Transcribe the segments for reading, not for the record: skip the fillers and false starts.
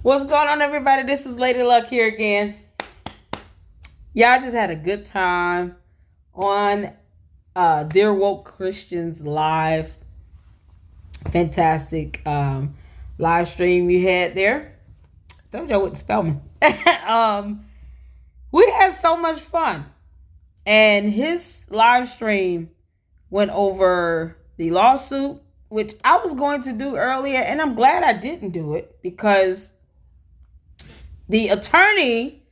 What's going on, everybody? This is Lady Luck here again. Y'all just had a good time on Dear Woke Christians live. Fantastic live stream you had there. Told y'all what to spell me. We had so much fun. And his live stream went over the lawsuit, which I was going to do earlier, and I'm glad I didn't do it because the attorney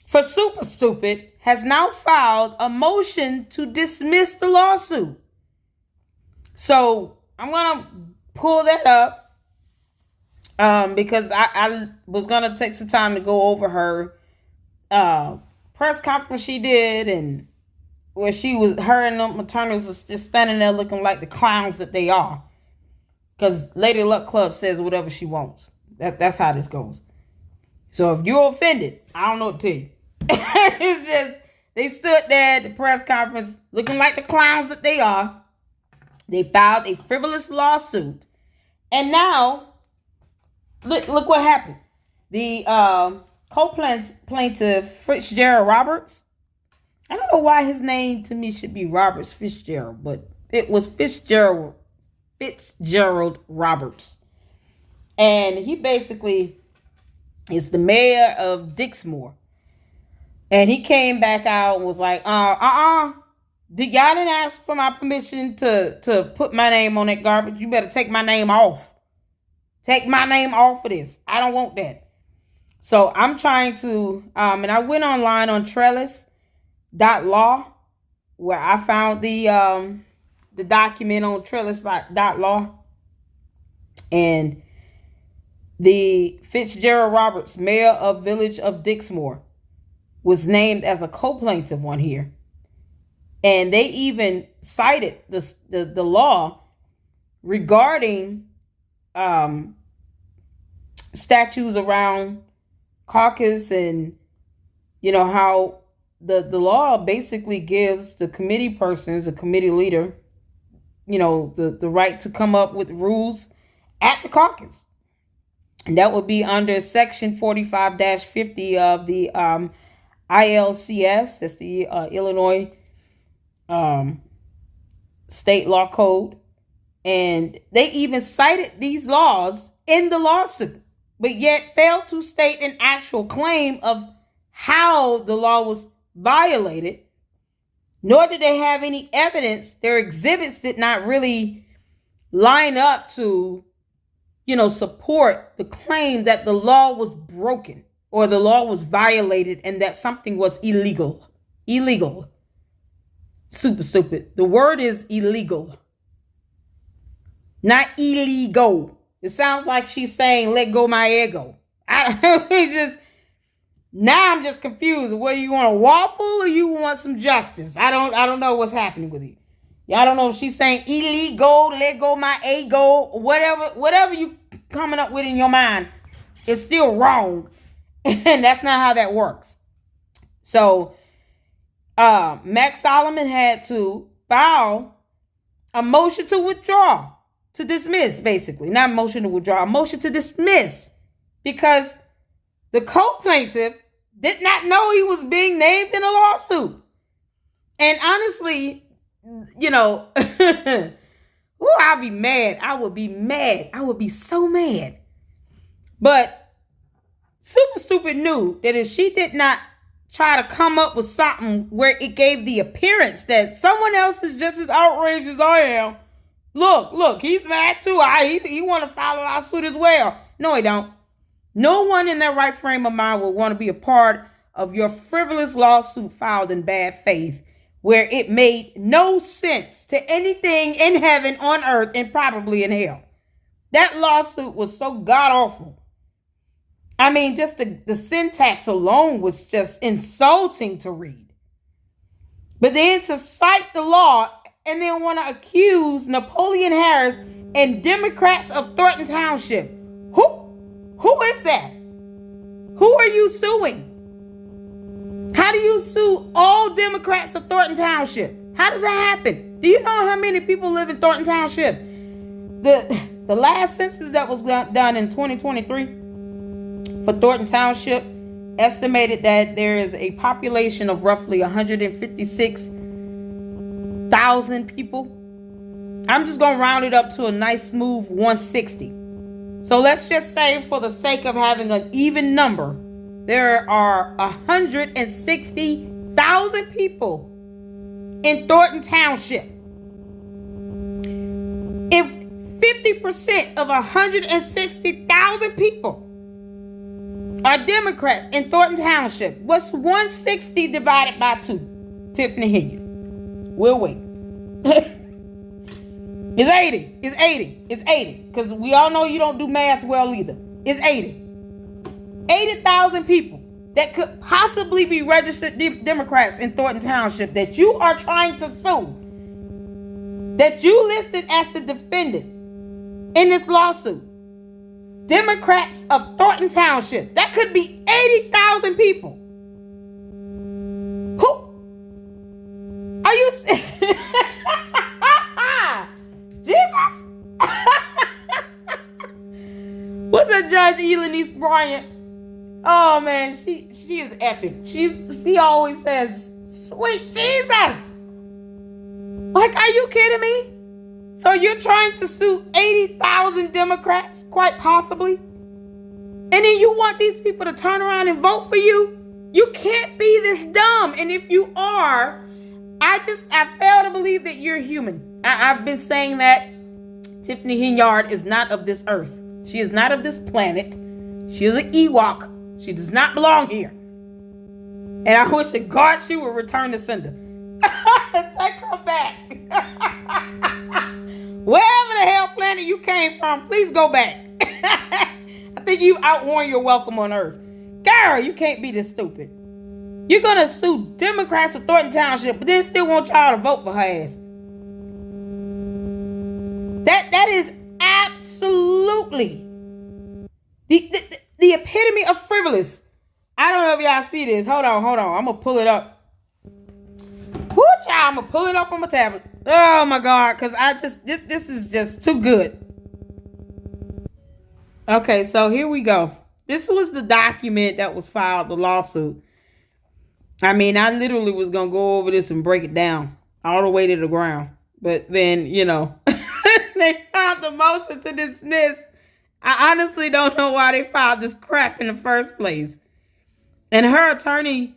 for Super Stupid has now filed a motion to dismiss the lawsuit. So I'm going to pull that up because I was going to take some time to go over her press conference she did, and where her and the attorneys was just standing there looking like the clowns that they are. Because Lady Luck Club says whatever she wants. That's how this goes. So if you're offended, I don't know what to tell you. It's just, they stood there at the press conference looking like the clowns that they are. They filed a frivolous lawsuit. And now, look what happened. The co-plaintiff, Fitzgerald Roberts, I don't know why his name to me should be Roberts Fitzgerald, but it was Fitzgerald Roberts. And he basically is the mayor of Dixmoor. And he came back out and was like, y'all didn't ask for my permission to put my name on that garbage. You better take my name off. Take my name off of this. I don't want that. So I'm trying to, and I went online on trellis.law, where I found the document on trellis.law. And the Fitzgerald Roberts, mayor of Village of Dixmoor, was named as a co-plaintiff on here. And they even cited the law regarding statutes around caucus, and how the law basically gives the committee persons, the committee leader, the right to come up with rules at the caucus. And that would be under section 45-50 of the ILCS. That's the Illinois state law code. And they even cited these laws in the lawsuit, but yet failed to state an actual claim of how the law was violated, nor did they have any evidence. Their exhibits did not really line up to support the claim that the law was broken or the law was violated and that something was illegal. Illegal. Super stupid. The word is illegal, not illegal. It sounds like she's saying, let go my ego. Now I'm just confused. Whether you want a waffle or you want some justice. I don't know what's happening with you. Y'all don't know if she's saying illegal, let go my ego, whatever you coming up with in your mind, it's still wrong. And that's not how that works. So Max Solomon had to file a motion to withdraw, to dismiss, basically. Not motion to withdraw, a motion to dismiss. Because the co-plaintiff did not know he was being named in a lawsuit. And honestly, I'll be mad. I would be mad. I would be so mad. But Super Stupid knew that if she did not try to come up with something where it gave the appearance that someone else is just as outraged as I am. Look, he's mad too. He want to file a lawsuit as well. No, he don't. No one in their right frame of mind will want to be a part of your frivolous lawsuit filed in bad faith, where it made no sense to anything in heaven, on earth, and probably in hell. That lawsuit was so god-awful. I mean, just the syntax alone was just insulting to read. But then to cite the law and then want to accuse Napoleon Harris and Democrats of Thornton Township. Who is that? Who are you suing? How do you sue all Democrats of Thornton Township? How does that happen? Do you know how many people live in Thornton Township? The last census that was done in 2023, for Thornton Township estimated that there is a population of roughly 156,000 people. I'm just going to round it up to a nice smooth 160. So let's just say, for the sake of having an even number, there are 160,000 people in Thornton Township. If 50% of 160,000 people are Democrats in Thornton Township, what's 160 divided by 2? Tiffany Henyard. We'll wait. It's 80. It's 80. It's 80. Because we all know you don't do math well either. It's 80. 80,000 people that could possibly be registered Democrats in Thornton Township that you are trying to sue, that you listed as a defendant in this lawsuit. Democrats of Thornton Township. That could be 80,000 people. Who are you? Jesus. What's that Judge Elenice Bryant? Oh man, she is epic. She always says, "Sweet Jesus." Like, are you kidding me? So you're trying to sue 80,000 Democrats, quite possibly? And then you want these people to turn around and vote for you? You can't be this dumb. And if you are, I fail to believe that you're human. I've been saying that Tiffany Henyard is not of this earth. She is not of this planet. She is an Ewok. She does not belong here. And I wish to God she would return to sender. Take her back. Wherever the hell planet you came from, please go back. I think you outworn your welcome on earth. Girl, you can't be this stupid. You're going to sue Democrats of Thornton Township, but then still want y'all to vote for her ass. That is absolutely the epitome of frivolous. I don't know if y'all see this. Hold on. I'm going to pull it up. Woo, child, I'm going to pull it up on my tablet. Oh, my God, because this is just too good. Okay, so here we go. This was the document that was filed, the lawsuit. I mean, I literally was going to go over this and break it down all the way to the ground. But then, they filed the motion to dismiss. I honestly don't know why they filed this crap in the first place. And her attorney,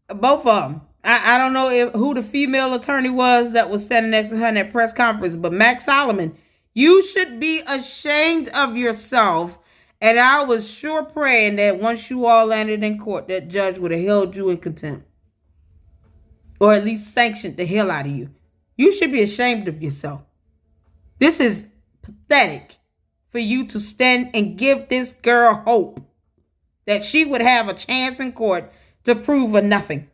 both of them, I don't know who the female attorney was that was standing next to her in that press conference, but Max Solomon, you should be ashamed of yourself. And I was sure praying that once you all landed in court, that judge would have held you in contempt. Or at least sanctioned the hell out of you. You should be ashamed of yourself. This is pathetic for you to stand and give this girl hope that she would have a chance in court to prove a nothing.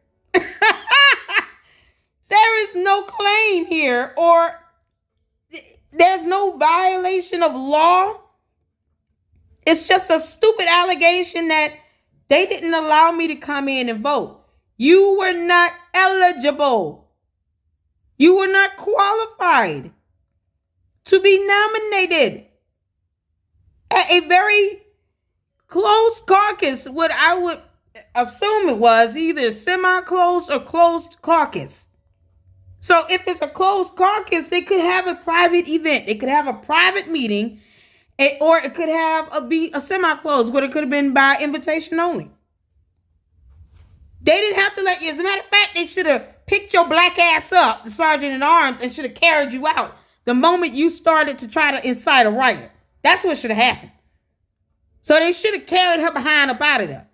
There is no claim here, or there's no violation of law. It's just a stupid allegation that they didn't allow me to come in and vote. You were not eligible. You were not qualified to be nominated at a very closed caucus. What I would assume it was either semi-closed or closed caucus. So if it's a closed caucus, they could have a private event. They could have a private meeting, or it could have be a semi-closed, but it could have been by invitation only. They didn't have to let you. As a matter of fact, they should have picked your black ass up, the sergeant at arms, and should have carried you out the moment you started to try to incite a riot. That's what should have happened. So they should have carried her behind up out of there.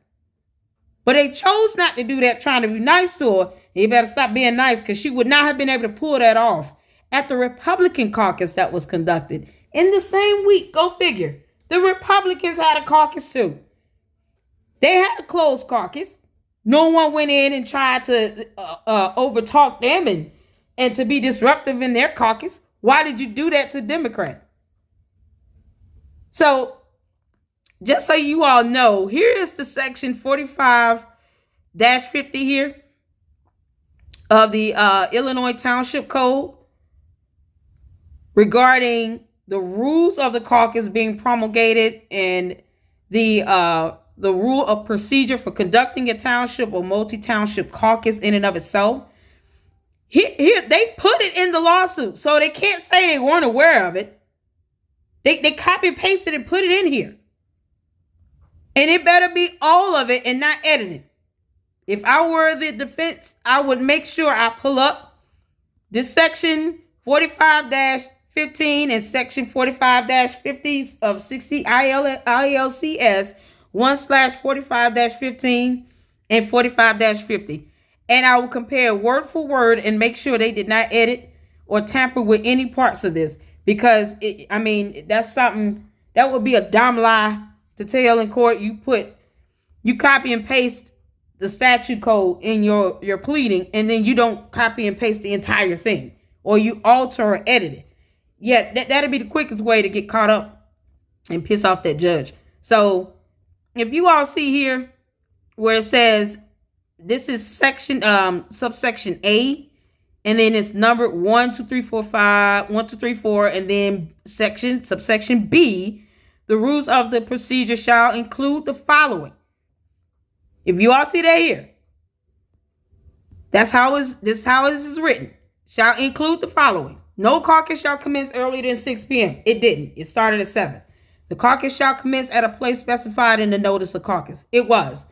But they chose not to do that, trying to be nice to her. You better stop being nice, because she would not have been able to pull that off at the Republican caucus that was conducted in the same week. Go figure. The Republicans had a caucus too. They had a closed caucus. No one went in and tried to overtalk them and to be disruptive in their caucus. Why did you do that to Democrat? So, just so you all know, here is the section 45-50 here of the Illinois Township Code regarding the rules of the caucus being promulgated and the the rule of procedure for conducting a township or multi-township caucus in and of itself. Here they put it in the lawsuit, so they can't say they weren't aware of it. They copy and pasted and put it in here. And it better be all of it and not edited. If I were the defense, I would make sure I pull up this section 45-15 and section 45-50 of 60 ILCS 1/45-15 and 45-50. And I will compare word for word and make sure they did not edit or tamper with any parts of this. Because, that's something that would be a dumb lie to tell in court. You copy and paste the statute code in your pleading, and then you don't copy and paste the entire thing, or you alter or edit it. Yeah, that'd be the quickest way to get caught up and piss off that judge. So if you all see here where it says this is section subsection A, and then it's numbered 1, 2, 3, 4, 5, 1, 2, 3, 4, and then subsection B, the rules of the procedure shall include the following. If you all see that here, this is how it is written. Shall include the following. No caucus shall commence earlier than 6 p.m. It didn't. It started at 7. The caucus shall commence at a place specified in the notice of caucus. It was.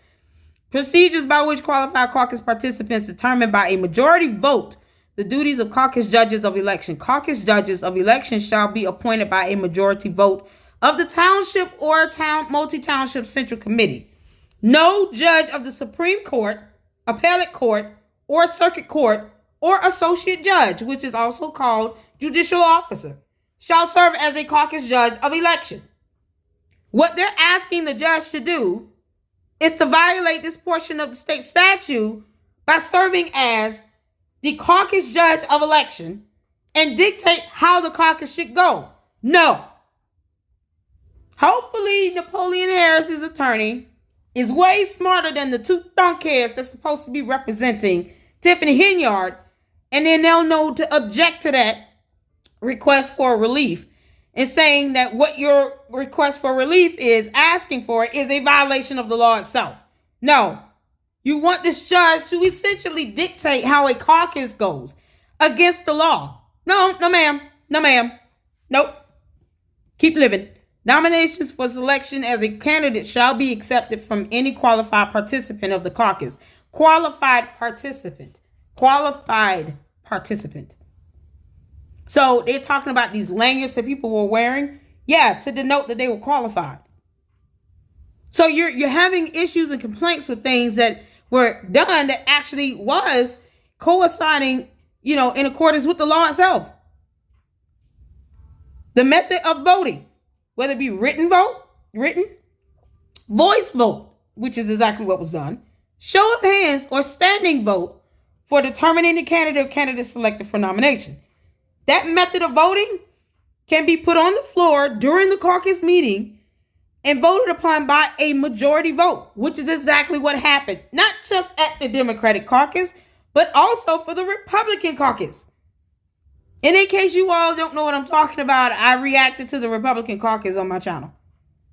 Procedures by which qualified caucus participants determined by a majority vote the duties of caucus judges of election. Caucus judges of election shall be appointed by a majority vote of the township or multi-township central committee. No judge of the Supreme Court, appellate court, or circuit court, or associate judge, which is also called judicial officer, shall serve as a caucus judge of election. What they're asking the judge to do is to violate this portion of the state statute by serving as the caucus judge of election and dictate how the caucus should go. No. Hopefully, Napoleon Harris's attorney is way smarter than the two thunkheads that's supposed to be representing Tiffany Henyard, and then they'll know to object to that request for relief and saying that what your request for relief is asking for is a violation of the law itself. No. You want this judge to essentially dictate how a caucus goes against the law. No, ma'am. No, ma'am. Nope. Keep living. Nominations for selection as a candidate shall be accepted from any qualified participant of the caucus. Qualified participant. So they're talking about these lanyards that people were wearing. Yeah, to denote that they were qualified. So you're having issues and complaints with things that were done that actually was coinciding, in accordance with the law itself. The method of voting, whether it be written, voice vote, which is exactly what was done, show of hands, or standing vote for determining the candidate or candidate selected for nomination. That method of voting can be put on the floor during the caucus meeting and voted upon by a majority vote, which is exactly what happened, not just at the Democratic caucus, but also for the Republican caucus. And in case you all don't know what I'm talking about, I reacted to the Republican caucus on my channel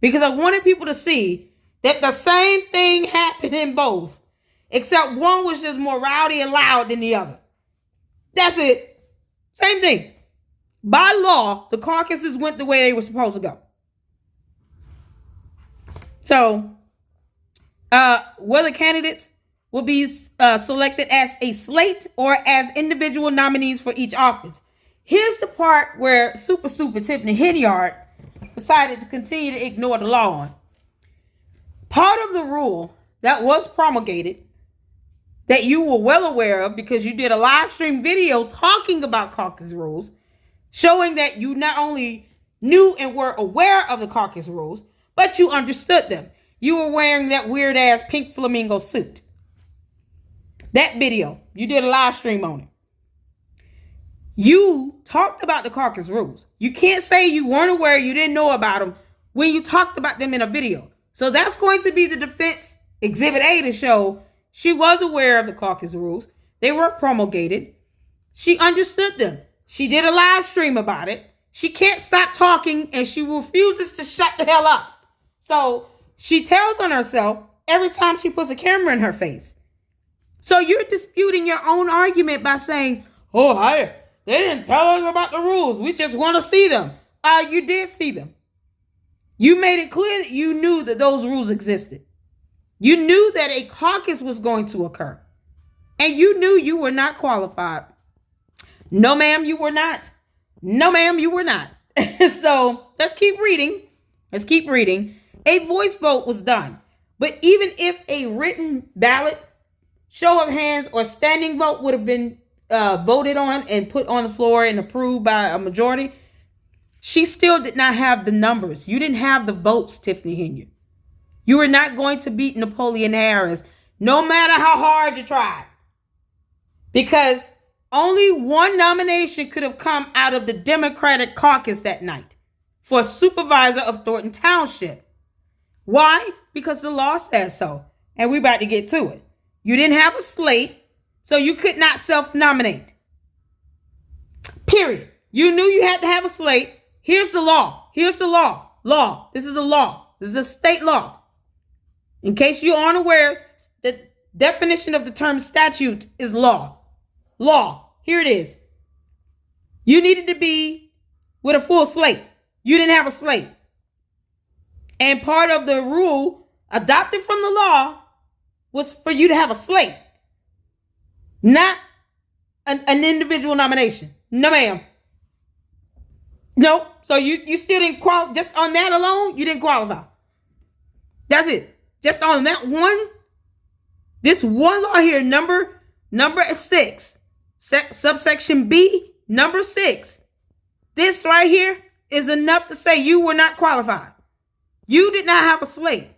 because I wanted people to see that the same thing happened in both, except one was just more rowdy and loud than the other. That's it. Same thing. By law, the caucuses went the way they were supposed to go. So, whether candidates will be selected as a slate or as individual nominees for each office. Here's the part where super stupid Tiffany Henyard decided to continue to ignore the law on. Part of the rule that was promulgated that you were well aware of because you did a live stream video talking about caucus rules, showing that you not only knew and were aware of the caucus rules, but you understood them. You were wearing that weird ass pink flamingo suit. That video, you did a live stream on it. You talked about the caucus rules. You can't say you weren't aware, you didn't know about them when you talked about them in a video. So that's going to be the defense exhibit A to show she was aware of the caucus rules. They were promulgated. She understood them. She did a live stream about it. She can't stop talking and she refuses to shut the hell up. So she tells on herself every time she puts a camera in her face. So you're disputing your own argument by saying, oh, hi, they didn't tell us about the rules. We just want to see them. You did see them. You made it clear that you knew that those rules existed. You knew that a caucus was going to occur. And you knew you were not qualified. No, ma'am, you were not. No, ma'am, you were not. So let's keep reading. Let's keep reading. A voice vote was done. But even if a written ballot, show of hands, or standing vote would have been voted on and put on the floor and approved by a majority, she still did not have the numbers. You didn't have the votes, Tiffany Henyard. You were not going to beat Napoleon Harris, no matter how hard you tried. Because only one nomination could have come out of the Democratic caucus that night for supervisor of Dolton Township. Why? Because the law says so. And we're about to get to it. You didn't have a slate, so you could not self-nominate. Period. You knew you had to have a slate. Here's the law. Here's the law. Law. This is a law. This is a state law. In case you aren't aware, the definition of the term statute is law. Law. Here it is. You needed to be with a full slate. You didn't have a slate. And part of the rule adopted from the law was for you to have a slate. Not an individual nomination. No, ma'am. No. So you still didn't qualify. Just on that alone, you didn't qualify. That's it. Just on that one. This one law here, number 6, subsection B, number 6. This right here is enough to say you were not qualified. You did not have a slate.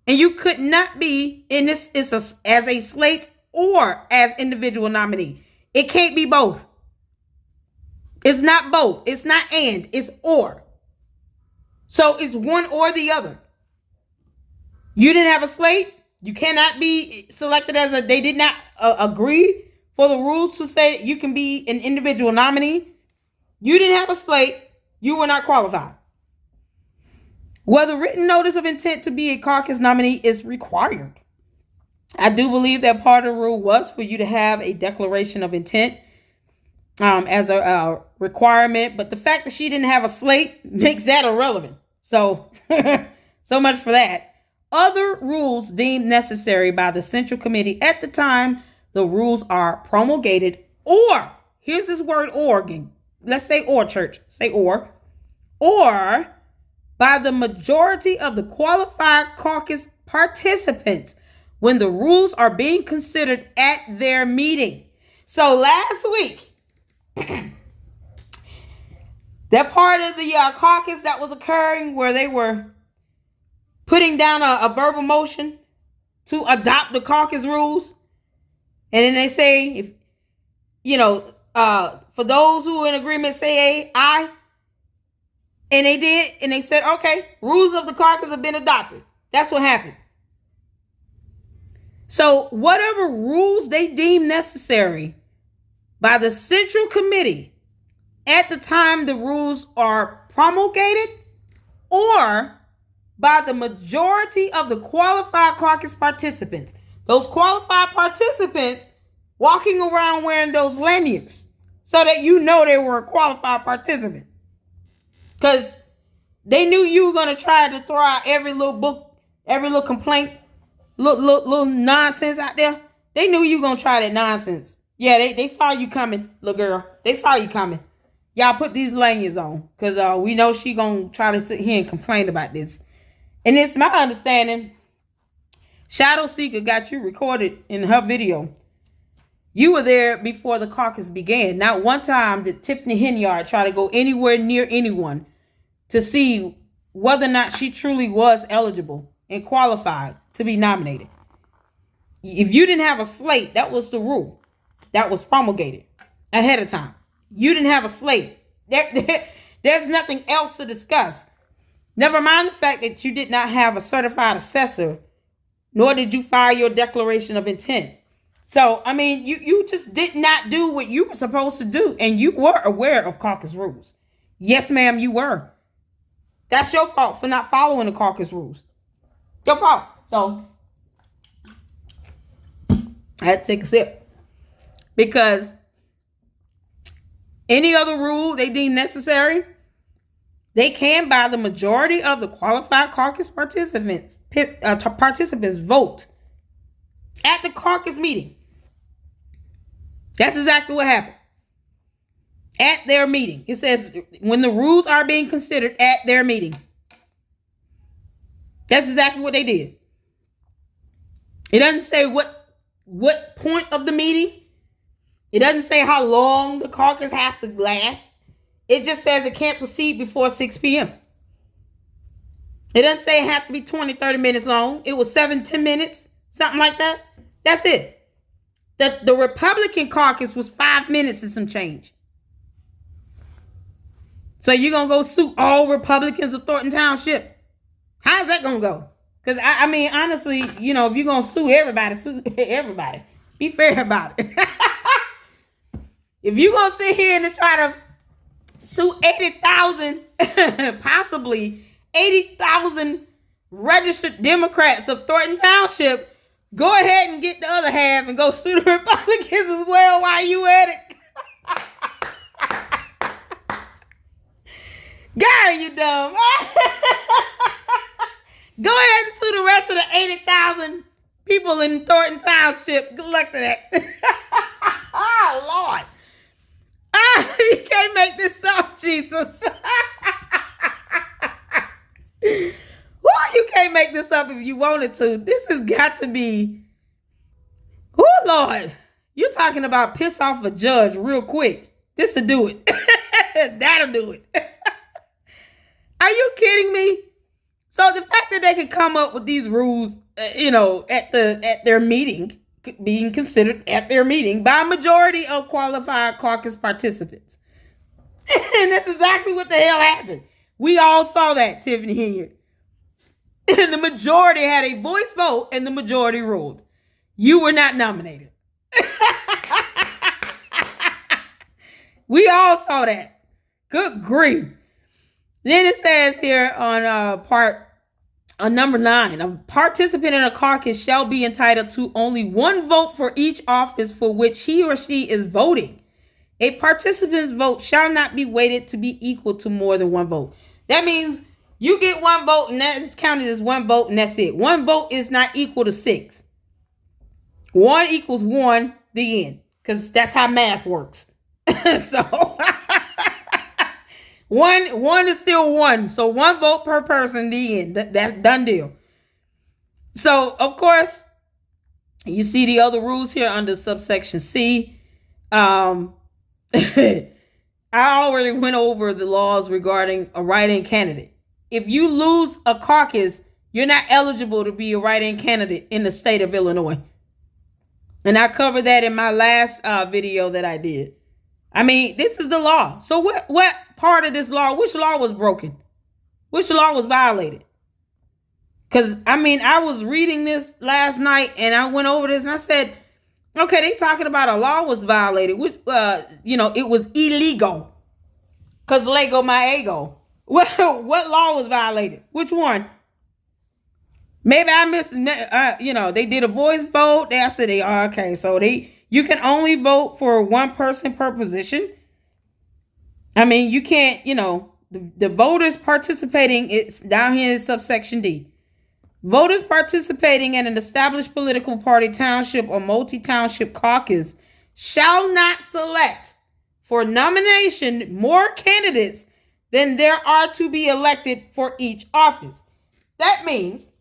And you could not be in this as a slate or as individual nominee. It can't be both. It's not both. It's not and. It's or. So it's one or the other. You didn't have a slate. You cannot be selected as a, they did not agree for the rule to say you can be an individual nominee. You didn't have a slate. You were not qualified. Whether written notice of intent to be a caucus nominee is required. I do believe that part of the rule was for you to have a declaration of intent as a requirement. But the fact that she didn't have a slate makes that irrelevant. So, so much for that. Other rules deemed necessary by the Central Committee at the time the rules are promulgated, or, here's this word or again. Let's say or, church. Say or by the majority of the qualified caucus participants when the rules are being considered at their meeting. So last week, that part of the caucus that was occurring where they were putting down a verbal motion to adopt the caucus rules. And then they say, if for those who are in agreement, say aye. And they did. And they said, okay, rules of the caucus have been adopted. That's what happened. So whatever rules they deem necessary by the Central Committee at the time the rules are promulgated, or by the majority of the qualified caucus participants. Those qualified participants walking around wearing those lanyards so that you know they were a qualified participant. Because they knew you were going to try to throw out every little book, every little complaint, little nonsense out there. They knew you were going to try that nonsense. Yeah, they saw you coming, little girl. They saw you coming. Y'all put these lanyards on because we know she going to try to sit here and complain about this. And it's my understanding, Shadow Seeker got you recorded in her video. You were there before the caucus began. Not one time did Tiffany Henyard try to go anywhere near anyone to see whether or not she truly was eligible and qualified to be nominated. If you didn't have a slate, that was the rule that was promulgated ahead of time. You didn't have a slate. There's nothing else to discuss. Never mind the fact that you did not have a certified assessor, nor did you file your declaration of intent. So, I mean, you just did not do what you were supposed to do. And you were aware of caucus rules. Yes, ma'am, you were. That's your fault for not following the caucus rules. Your fault. So I had to take a sip. Because any other rule they deem necessary, they can, by the majority of the qualified caucus participants vote at the caucus meeting. That's exactly what happened. At their meeting. It says when the rules are being considered at their meeting. That's exactly what they did. It doesn't say what point of the meeting. It doesn't say how long the caucus has to last. It just says it can't proceed before 6 p.m. It doesn't say it has to be 20, 30 minutes long. It was 7, 10 minutes, something like that. That's it. The Republican caucus was 5 minutes and some change. So you're going to go sue all Republicans of Thornton Township? How's that going to go? Because, I mean, honestly, if you're going to sue everybody. Be fair about it. If you're going to sit here and try to sue 80,000, possibly 80,000 registered Democrats of Thornton Township, go ahead and get the other half and go sue the Republicans as well while you at it. God, you dumb. Go ahead and sue the rest of the 80,000 people in Thornton Township. Good luck to that. Oh, Lord. You can't make this up, Jesus. Well, you can't make this up if you wanted to. This has got to be... Oh, Lord. You're talking about piss off a judge real quick. This'll do it. That'll do it. Are you kidding me? So the fact that they could come up with these rules, at their meeting, being considered at their meeting by a majority of qualified caucus participants. And that's exactly what the hell happened. We all saw that, Tiffany Henyard. And the majority had a voice vote and the majority ruled. You were not nominated. We all saw that. Good grief. Then it says here on number 9, a participant in a caucus shall be entitled to only one vote for each office for which he or she is voting. A participant's vote shall not be weighted to be equal to more than one vote. That means you get one vote and that is counted as one vote and that's it. One vote is not equal to 6. 1 equals 1, the end. Because that's how math works. So... One is still 1. So 1 vote per person, the end. That's done deal. So, of course, you see the other rules here under subsection C. I already went over the laws regarding a write-in candidate. If you lose a caucus, you're not eligible to be a write-in candidate in the state of Illinois. And I covered that in my last video that I did. I mean, this is the law. So what part of this law, which law was broken? Which law was violated? Because, I mean, I was reading this last night and I went over this and I said, okay, they talking about a law was violated, which, it was illegal. Because Lego my ego. What law was violated? Which one? Maybe I missed, they did a voice vote. I said, okay, so you can only vote for one person per position. I mean, you can't, the voters participating, it's down here in subsection D. Voters participating in an established political party, township, or multi-township caucus shall not select for nomination more candidates than there are to be elected for each office. That means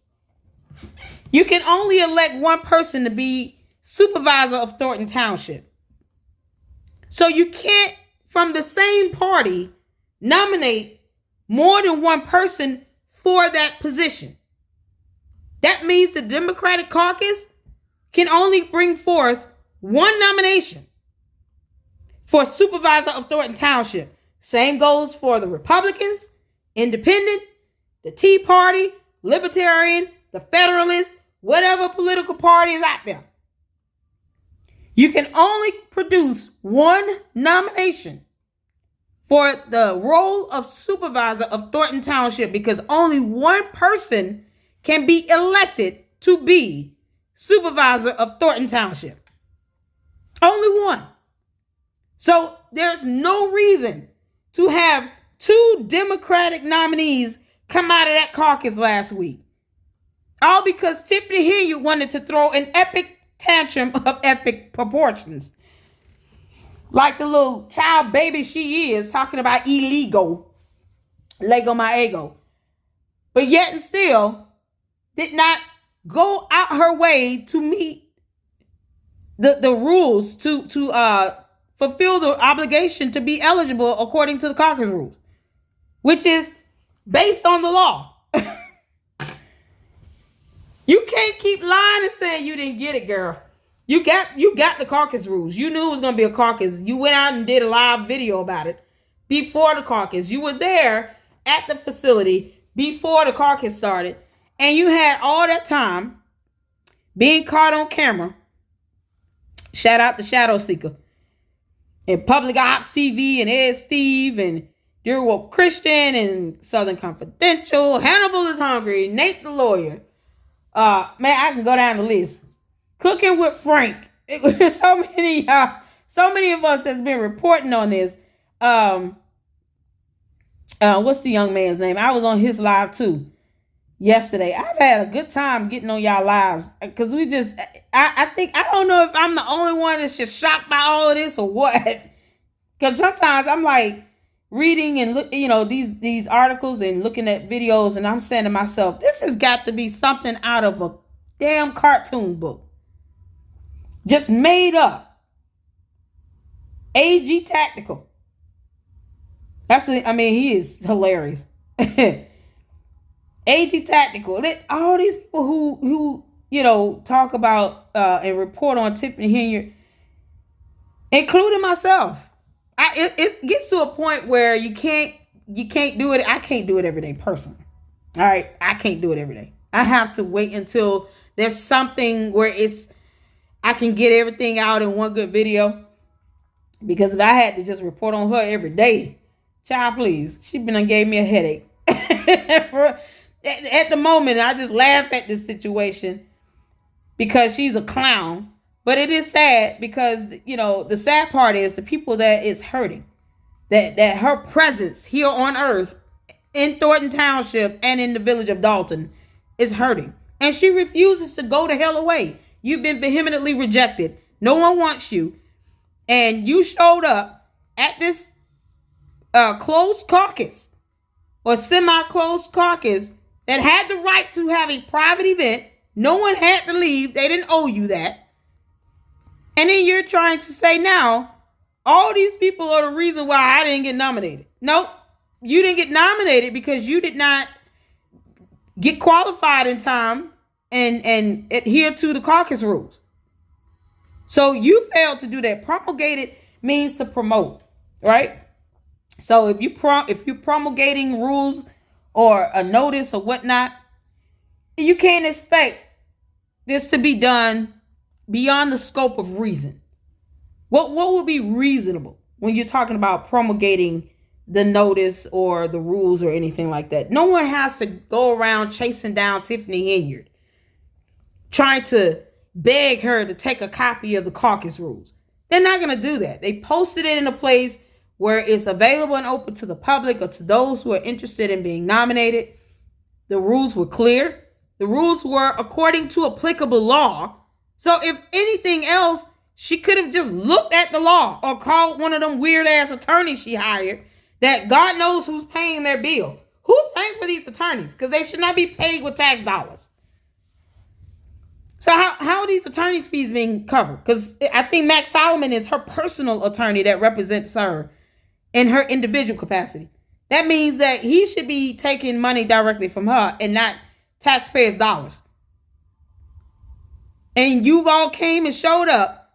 you can only elect one person to be supervisor of Thornton Township. So you can't, from the same party, nominate more than one person for that position. That means the Democratic caucus can only bring forth one nomination for supervisor of Thornton Township. Same goes for the Republicans, Independent, the Tea Party, Libertarian, the Federalist, whatever political party is out there. You can only produce one nomination for the role of supervisor of Thornton Township because only one person can be elected to be supervisor of Thornton Township. Only one. So there's no reason to have 2 Democratic nominees come out of that caucus last week. All because Tiffany Henyard wanted to throw an epic tantrum of epic proportions. Like the little child baby she is, talking about illegal. Lego my ego. But yet and still did not go out her way to meet the rules to fulfill the obligation to be eligible according to the caucus rules, which is based on the law. You can't keep lying and saying you didn't get it, girl. You got the caucus rules. You knew it was going to be a caucus. You went out and did a live video about it before the caucus. You were there at the facility before the caucus started. And you had all that time being caught on camera. Shout out to Shadow Seeker. And Public Ops TV and Ed Steve and Dear Woke Christian and Southern Confidential. Hannibal is Hungry. Nate the Lawyer. Man, I can go down the list. Cooking with Frank. So many of us has been reporting on this. What's the young man's name? I was on his live too yesterday. I've had a good time getting on y'all lives because I don't know if I'm the only one that's just shocked by all of this or what. Because sometimes I'm like reading and look, these articles and looking at videos, and I'm saying to myself, this has got to be something out of a damn cartoon book. Just made up. AG Tactical. He is hilarious. AG Tactical. All these people who talk about and report on Tiffany Henyard, including myself. It gets to a point where you can't do it. I can't do it every day personally. All right. I can't do it every day. I have to wait until there's something where I can get everything out in one good video. Because if I had to just report on her every day, child, please, she gave me a headache. At the moment, I just laugh at this situation because she's a clown. But it is sad because, the sad part is the people that is hurting, that her presence here on earth in Thornton Township and in the village of Dolton is hurting. And she refuses to go the hell away. You've been vehemently rejected. No one wants you. And you showed up at this closed caucus or semi-closed caucus that had the right to have a private event. No one had to leave. They didn't owe you that. And then you're trying to say now, all these people are the reason why I didn't get nominated. Nope. You didn't get nominated because you did not get qualified in time and adhere to the caucus rules. So you failed to do that. Promulgated means to promote, right? So if you're promulgating rules or a notice or whatnot, you can't expect this to be done beyond the scope of reason. What would be reasonable when you're talking about promulgating the notice or the rules or anything like that? No one has to go around chasing down Tiffany Henyard, trying to beg her to take a copy of the caucus rules. They're not going to do that. They posted it in a place where it's available and open to the public or to those who are interested in being nominated. The rules were clear. The rules were according to applicable law. So if anything else, she could have just looked at the law or called one of them weird ass attorneys she hired that God knows who's paying their bill. Who's paying for these attorneys? Because they should not be paid with tax dollars. So how are these attorneys' fees being covered? Because I think Max Solomon is her personal attorney that represents her in her individual capacity. That means that he should be taking money directly from her and not taxpayers' dollars. And you all came and showed up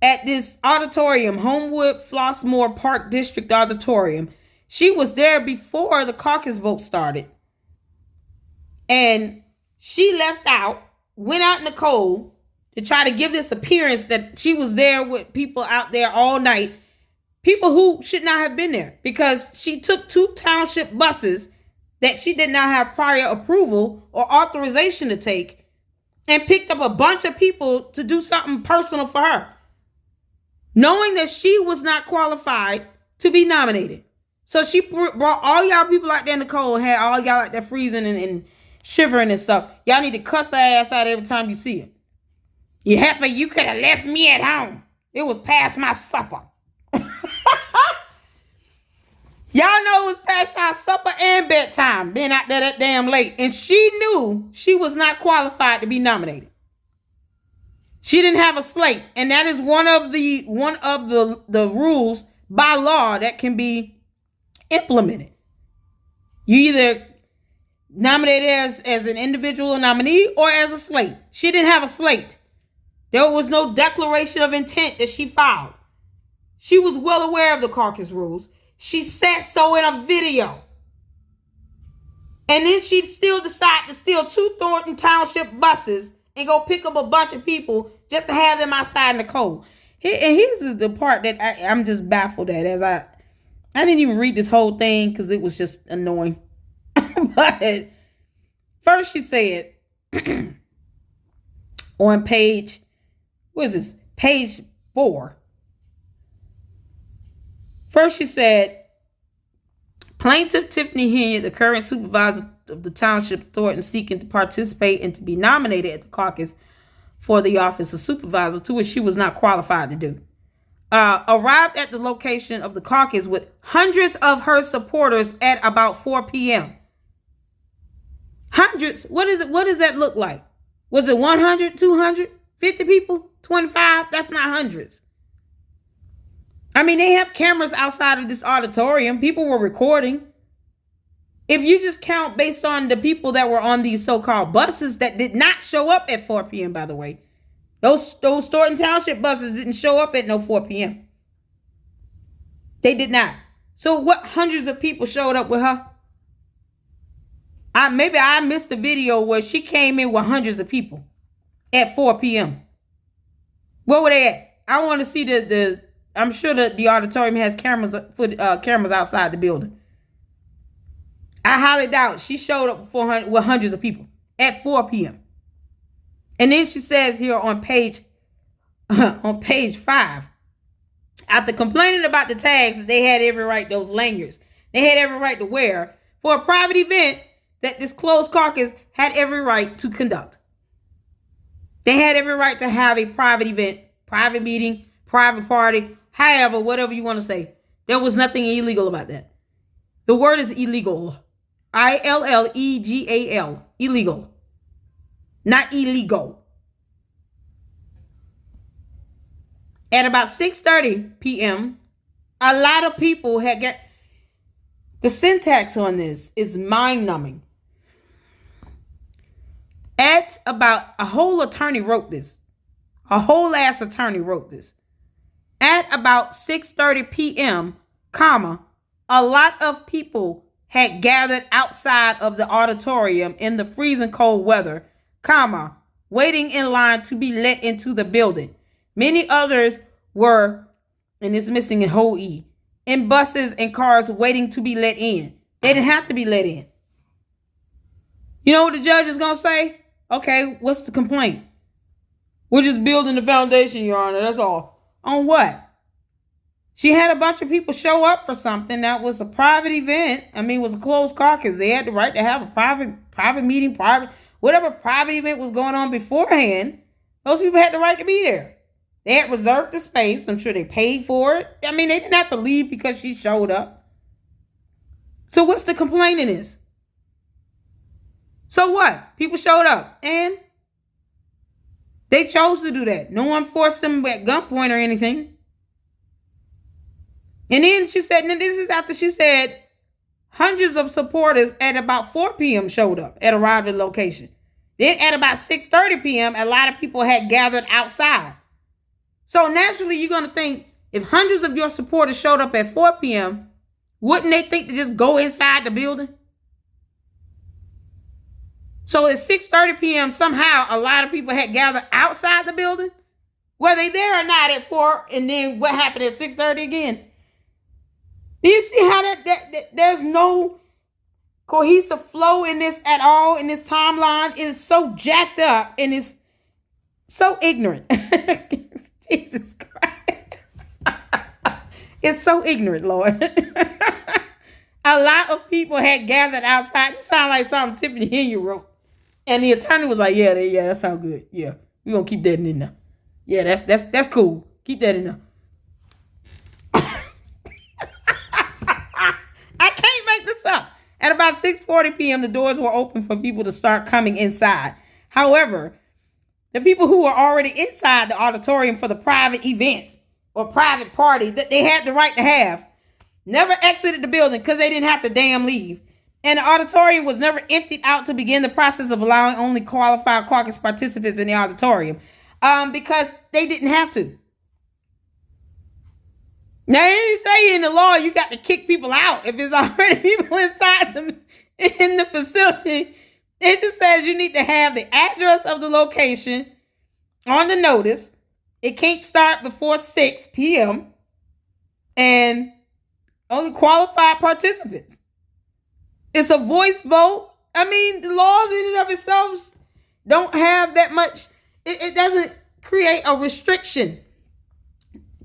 at this auditorium, Homewood Flossmoor Park District Auditorium. She was there before the caucus vote started. And she left out, went out in the cold to try to give this appearance that she was there with people out there all night. People who should not have been there because she took 2 township buses that she did not have prior approval or authorization to take, and picked up a bunch of people to do something personal for her, knowing that she was not qualified to be nominated. So she brought all y'all people out there in the cold, had all y'all out there freezing and shivering and stuff. Y'all need to cuss their ass out every time you see it. You heifer, you could have left me at home. It was past my supper. Y'all know it was past our supper and bedtime, being out there that damn late. And she knew she was not qualified to be nominated. She didn't have a slate. And that is one of the rules by law that can be implemented. You either nominate as an individual nominee or as a slate. She didn't have a slate. There was no declaration of intent that she filed. She was well aware of the caucus rules. She said so in a video. And then she still decided to steal 2 Thornton Township buses and go pick up a bunch of people just to have them outside in the cold. And here's the part that I'm just baffled at, as I didn't even read this whole thing because it was just annoying. But first she said on page, what is this? Page 4. First, she said, plaintiff Tiffany Henyard, the current supervisor of the township Thornton, seeking to participate and to be nominated at the caucus for the office of supervisor, to which she was not qualified to do, arrived at the location of the caucus with hundreds of her supporters at about 4 p.m. Hundreds? What is it? What does that look like? Was it 100, 200, 50 people, 25? That's not hundreds. I mean, they have cameras outside of this auditorium. People were recording. If you just count based on the people that were on these so-called buses that did not show up at 4 p.m., by the way. Those Thornton Township buses didn't show up at no 4 p.m. They did not. So what hundreds of people showed up with her? Maybe I missed the video where she came in with hundreds of people at 4 p.m. Where were they at? I want to see the I'm sure that the auditorium has cameras outside the building. I highly doubt she showed up with hundreds of people at 4 p.m. And then she says here on page 5, after complaining about the tags that they had every right, those lanyards, they had every right to wear for a private event that this closed caucus had every right to conduct. They had every right to have a private event, private meeting, private party, however, whatever you want to say. There was nothing illegal about that. The word is illegal. ILLEGAL. Illegal. Not illegal. At about 6:30 p.m., a lot of people had got... The syntax on this is mind-numbing. At about... A whole attorney wrote this. A whole ass attorney wrote this. At about 6:30 p.m., a lot of people had gathered outside of the auditorium in the freezing cold weather, waiting in line to be let into the building. Many others were, and it's missing a whole E, in buses and cars waiting to be let in. They didn't have to be let in. You know what the judge is going to say? Okay, what's the complaint? We're just building the foundation, Your Honor. That's all. On what? She had a bunch of people show up for something that was a private event. I mean, it was a closed caucus. They had the right to have a private meeting, whatever private event was going on beforehand. Those people had the right to be there. They had reserved the space. I'm sure they paid for it. I mean, they didn't have to leave because she showed up. So what's the complaint in this? So what? People showed up and they chose to do that. No one forced them at gunpoint or anything. And then she said, and this is after she said hundreds of supporters at about 4 p.m. showed up at arrived at the location. Then at about 6:30 p.m., a lot of people had gathered outside. So naturally, you're going to think if hundreds of your supporters showed up at 4 p.m., wouldn't they think to just go inside the building? So at 6:30 p.m., somehow a lot of people had gathered outside the building. Were they there or not at 4? And then what happened at 6:30 again? Do you see how that there's no cohesive flow in this at all, in this timeline. It is so jacked up and it's so ignorant. Jesus Christ. It's so ignorant, Lord. A lot of people had gathered outside. It sounded like something Tiffany Henyard wrote. And the attorney was like, yeah, that sounds good. Yeah, we're going to keep that in there. Yeah, that's cool. Keep that in there. I can't make this up. At about 6:40 p.m., the doors were open for people to start coming inside. However, the people who were already inside the auditorium for the private event or private party that they had the right to have never exited the building because they didn't have to damn leave. And the auditorium was never emptied out to begin the process of allowing only qualified caucus participants in the auditorium because they didn't have to. Now, it didn't say in the law you got to kick people out if there's already people inside them in the facility. It just says you need to have the address of the location on the notice. It can't start before 6 p.m. and only qualified participants. It's a voice vote. I mean, the laws in and of itself don't have that much. It doesn't create a restriction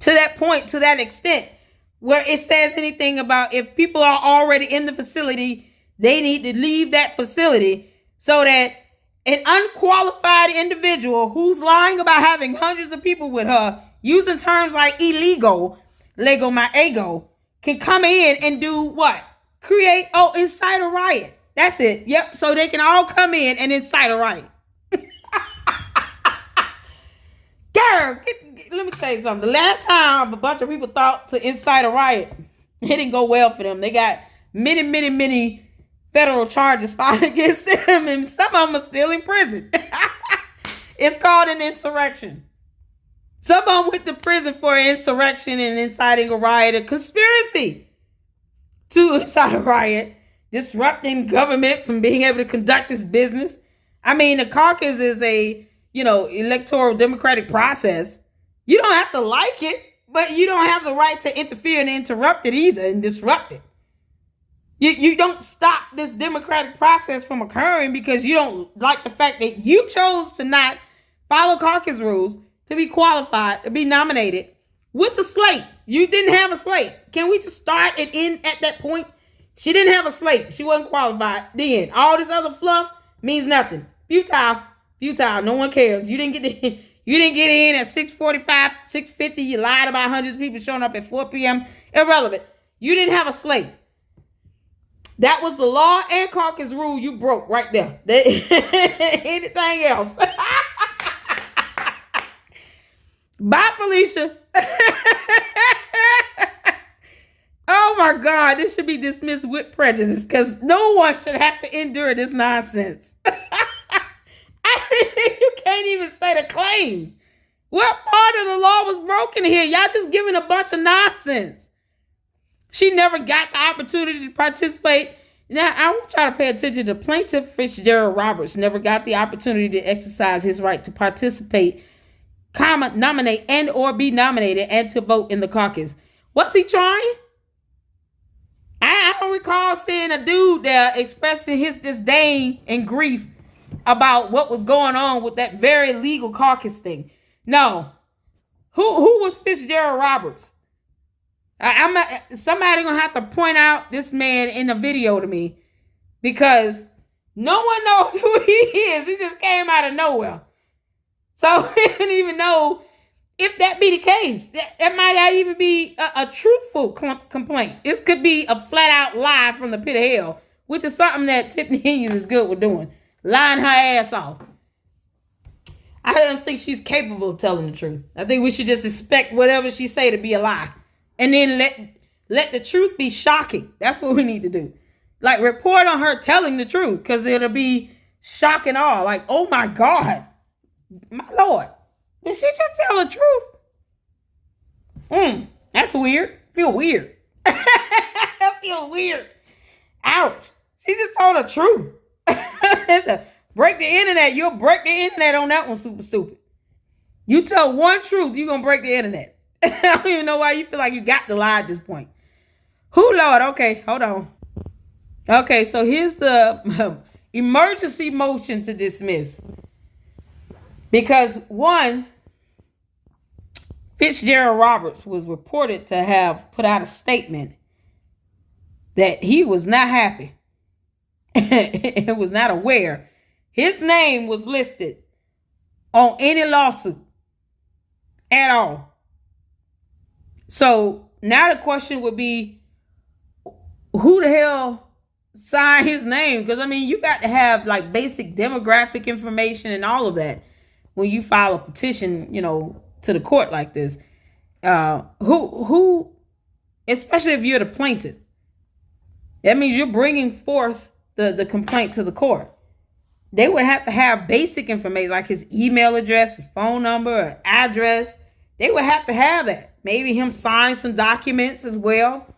to that point, to that extent, where it says anything about if people are already in the facility, they need to leave that facility so that an unqualified individual who's lying about having hundreds of people with her, using terms like illegal, lego my ego, can come in and do what? Incite a riot. That's it. Yep. So they can all come in and incite a riot. Girl, let me tell you something. The last time a bunch of people thought to incite a riot, it didn't go well for them. They got many federal charges filed against them, and some of them are still in prison. It's called an insurrection. Some of them went to prison for insurrection and inciting a riot, a conspiracy to incite a riot, disrupting government from being able to conduct its business. I mean, the caucus is a electoral democratic process. You don't have to like it, but you don't have the right to interfere and interrupt it either and disrupt it. You don't stop this democratic process from occurring because you don't like the fact that you chose to not follow caucus rules to be qualified, to be nominated with the slate. You didn't have a slate. Can we just start and end at that point? She didn't have a slate. She wasn't qualified. Then all this other fluff means nothing. Futile. No one cares. You didn't get in at 6:45, 6:50. You lied about hundreds of people showing up at 4 p.m. Irrelevant. You didn't have a slate. That was the law and caucus rule you broke right there. Anything else? Bye, Felicia. Oh my God, this should be dismissed with prejudice because no one should have to endure this nonsense. You can't even state a claim. What part of the law was broken here? Y'all just giving a bunch of nonsense. She never got the opportunity to participate. Now, I want y'all to pay attention to Plaintiff Fitzgerald Roberts never got the opportunity to exercise his right to participate, nominate, and or be nominated, and to vote in the caucus. What's he trying? I don't recall seeing a dude there expressing his disdain and grief about what was going on with that very legal caucus thing. No. Who was Fitzgerald Roberts? Somebody gonna have to point out this man in the video to me because no one knows who he is. He just came out of nowhere. So we don't even know if that be the case. That might not even be a truthful complaint. This could be a flat out lie from the pit of hell, which is something that Tiffany Henyard is good with doing. Lying her ass off. I don't think she's capable of telling the truth. I think we should just expect whatever she say to be a lie. And then let the truth be shocking. That's what we need to do. Like, report on her telling the truth, because it'll be shock and awe. Like, oh my God, my Lord, did she just tell the truth? That's weird. Feel weird. I feel weird. Ouch. She just told the truth. Break the internet. You'll break the internet on that one, super stupid. You tell one truth, you're going to break the internet. I don't even know why you feel like you got to lie at this point. Who, Lord? Okay, hold on. Okay, so here's the emergency motion to dismiss. Because one, Fitzgerald Roberts was reported to have put out a statement that he was not happy and was not aware his name was listed on any lawsuit at all. So now the question would be, who the hell signed his name? Because, I mean, you got to have like basic demographic information and all of that when you file a petition, to the court like this. Who, especially if you're the plaintiff, that means you're bringing forth the complaint to the court. They would have to have basic information like his email address, his phone number, address. They would have to have that. Maybe him sign some documents as well.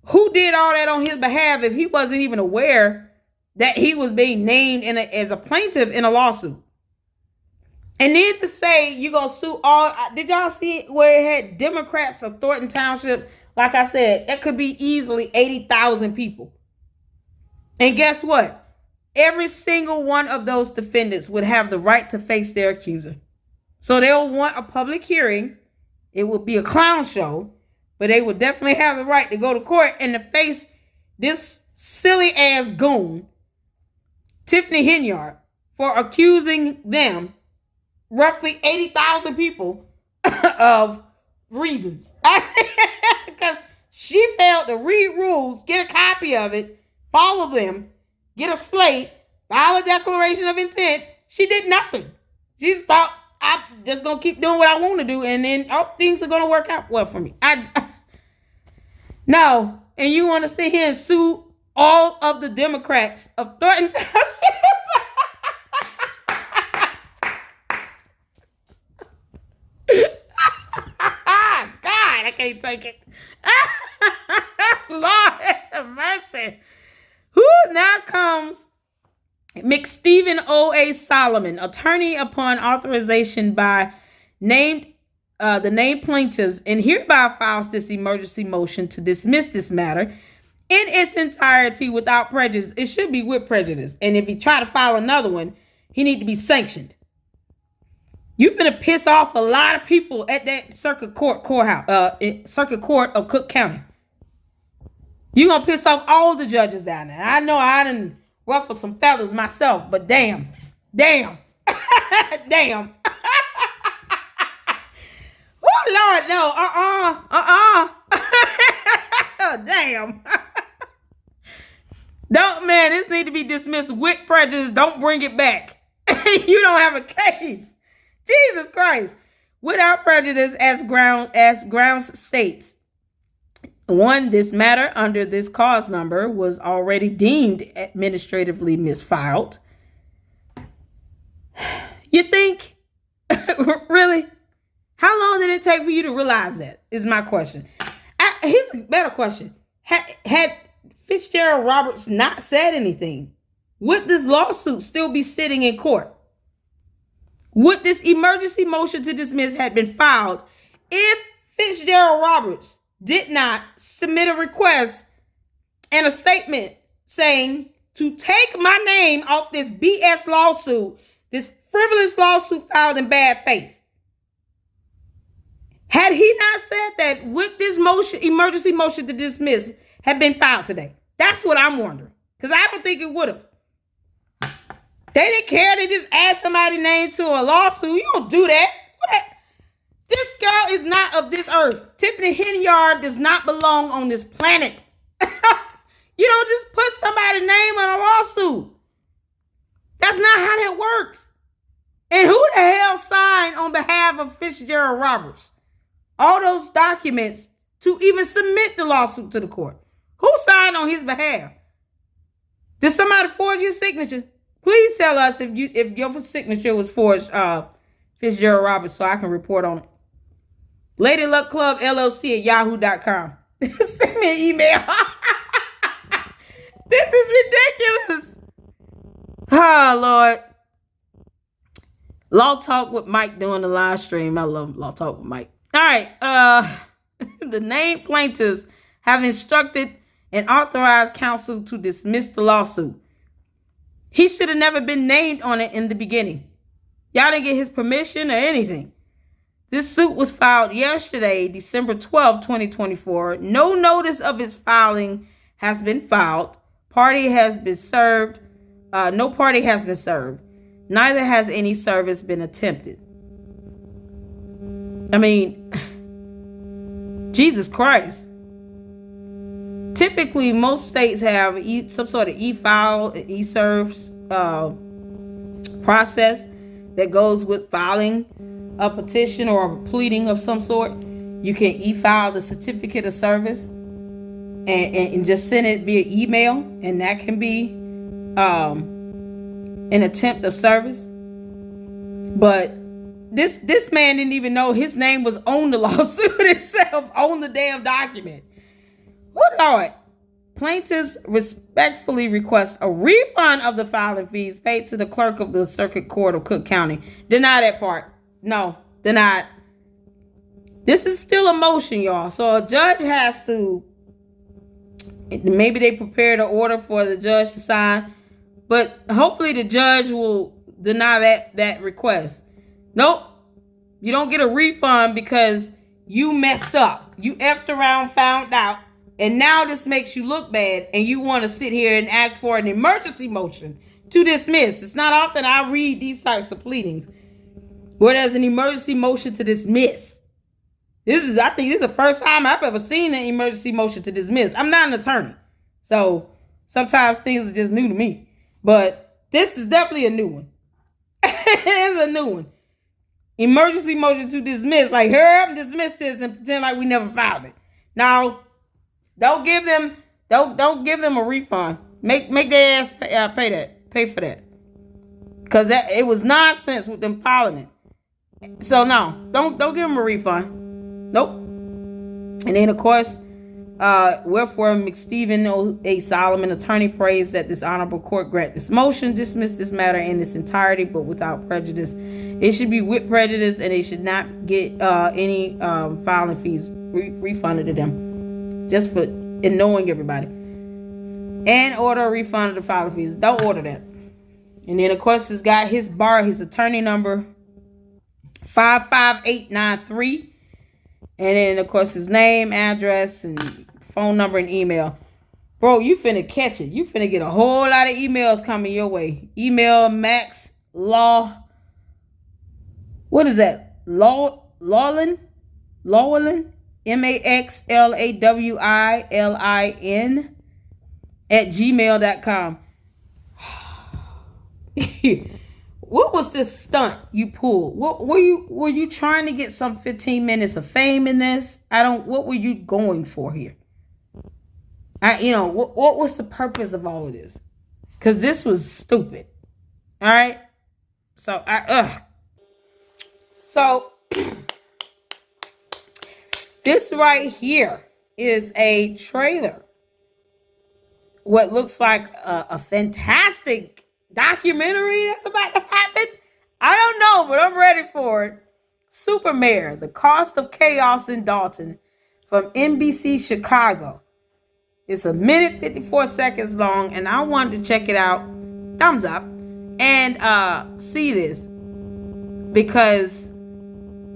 Who did all that on his behalf if he wasn't even aware that he was being named as a plaintiff in a lawsuit? And then to say you're going to sue all... Did y'all see it where it had Democrats of Thornton Township? Like I said, that could be easily 80,000 people. And guess what? Every single one of those defendants would have the right to face their accuser. So they'll want a public hearing. It will be a clown show, but they would definitely have the right to go to court and to face this silly ass goon, Tiffany Henyard, for accusing them, roughly 80,000 people, of reasons. Because she failed to read rules, get a copy of it, follow them, get a slate, file a declaration of intent. She did nothing. She just thought, I'm just going to keep doing what I want to do, and then things are going to work out well for me. No, and you want to sit here and sue all of the Democrats of Thornton Township? God, I can't take it. Lord have mercy. Who now comes McStephen O.A. Solomon, attorney upon authorization by the named plaintiffs, and hereby files this emergency motion to dismiss this matter in its entirety without prejudice. It should be with prejudice. And if he try to file another one, he need to be sanctioned. You finna piss off a lot of people at that circuit court of Cook County. You gonna piss off all the judges down there. I know I done ruffled some feathers myself, but damn. Damn. Oh, Lord, no. Damn. Don't, man, this need to be dismissed with prejudice. Don't bring it back. You don't have a case. Jesus Christ. Without prejudice, as grounds states. One, this matter under this cause number was already deemed administratively misfiled. You think? Really? How long did it take for you to realize that? Is my question. Here's a better question. Had Fitzgerald Roberts not said anything, would this lawsuit still be sitting in court? Would this emergency motion to dismiss had been filed if Fitzgerald Roberts did not submit a request and a statement saying to take my name off this BS lawsuit, this frivolous lawsuit filed in bad faith? Had he not said that, would this emergency motion to dismiss have been filed today? That's what I'm wondering. Because I don't think it would have. They didn't care. They just add somebody's name to a lawsuit. You don't do that. This girl is not of this earth. Tiffany Henyard does not belong on this planet. You don't just put somebody's name on a lawsuit. That's not how that works. And who the hell signed on behalf of Fitzgerald Roberts all those documents to even submit the lawsuit to the court? Who signed on his behalf? Did somebody forge your signature? Please tell us if your signature was forged, Fitzgerald Roberts, so I can report on it. LadyLuckClubLLC at yahoo.com. Send me an email. This is ridiculous. Oh, Lord. Law Talk with Mike doing the live stream. I love Law Talk with Mike. All right. The named plaintiffs have instructed and authorized counsel to dismiss the lawsuit. He should have never been named on it in the beginning. Y'all didn't get his permission or anything. This suit was filed yesterday, December 12, 2024. No notice of its filing has been filed. Party has been served. No party has been served. Neither has any service been attempted. I mean, Jesus Christ. Typically, most states have some sort of e-file, e-serves process that goes with filing a petition or a pleading of some sort. You can e-file the certificate of service and just send it via email, and that can be an attempt of service. But this man didn't even know his name was on the lawsuit itself, on the damn document. Good Lord. Plaintiffs respectfully request a refund of the filing fees paid to the clerk of the Circuit Court of Cook County. Deny that part. No, denied. This is still a motion, y'all. So a judge has to, maybe they prepared an order for the judge to sign, but hopefully the judge will deny that request. Nope. You don't get a refund because you messed up. You effed around, found out, and now this makes you look bad, and you want to sit here and ask for an emergency motion to dismiss. It's not often I read these types of pleadings where there's an emergency motion to dismiss. I think this is the first time I've ever seen an emergency motion to dismiss. I'm not an attorney, so sometimes things are just new to me. But this is definitely a new one. It's a new one. Emergency motion to dismiss. Like, hurry up and dismiss this and pretend like we never filed it. Now, don't give them a refund. Make their ass pay for that. Because it was nonsense with them filing it. So no, don't give them a refund. Nope. And then of course, wherefore McStephen A. Solomon, attorney, prays that this honorable court grant this motion, dismiss this matter in its entirety, but without prejudice. It should be with prejudice, and they should not get any filing fees refunded to them, just for annoying everybody. And order a refund of the filing fees. Don't order that. And then of course, it's got his attorney number 55893. And then, of course, his name, address, and phone number and email. Bro, you finna catch it. You finna get a whole lot of emails coming your way. Email Max Law. What is that? Lawlin? MAXLAWILIN @gmail.com. What was this stunt you pulled? What were you trying to get some 15 minutes of fame in this? What were you going for here? What was the purpose of all of this? Because this was stupid. All right. So this right here is a trailer. What looks like a fantastic documentary that's about to happen. I don't know, but I'm ready for it. Super Mayor, The Cost of Chaos in Dolton, from NBC Chicago. It's 1 minute 54 seconds long, and I wanted to check it out. Thumbs up. And see this. Because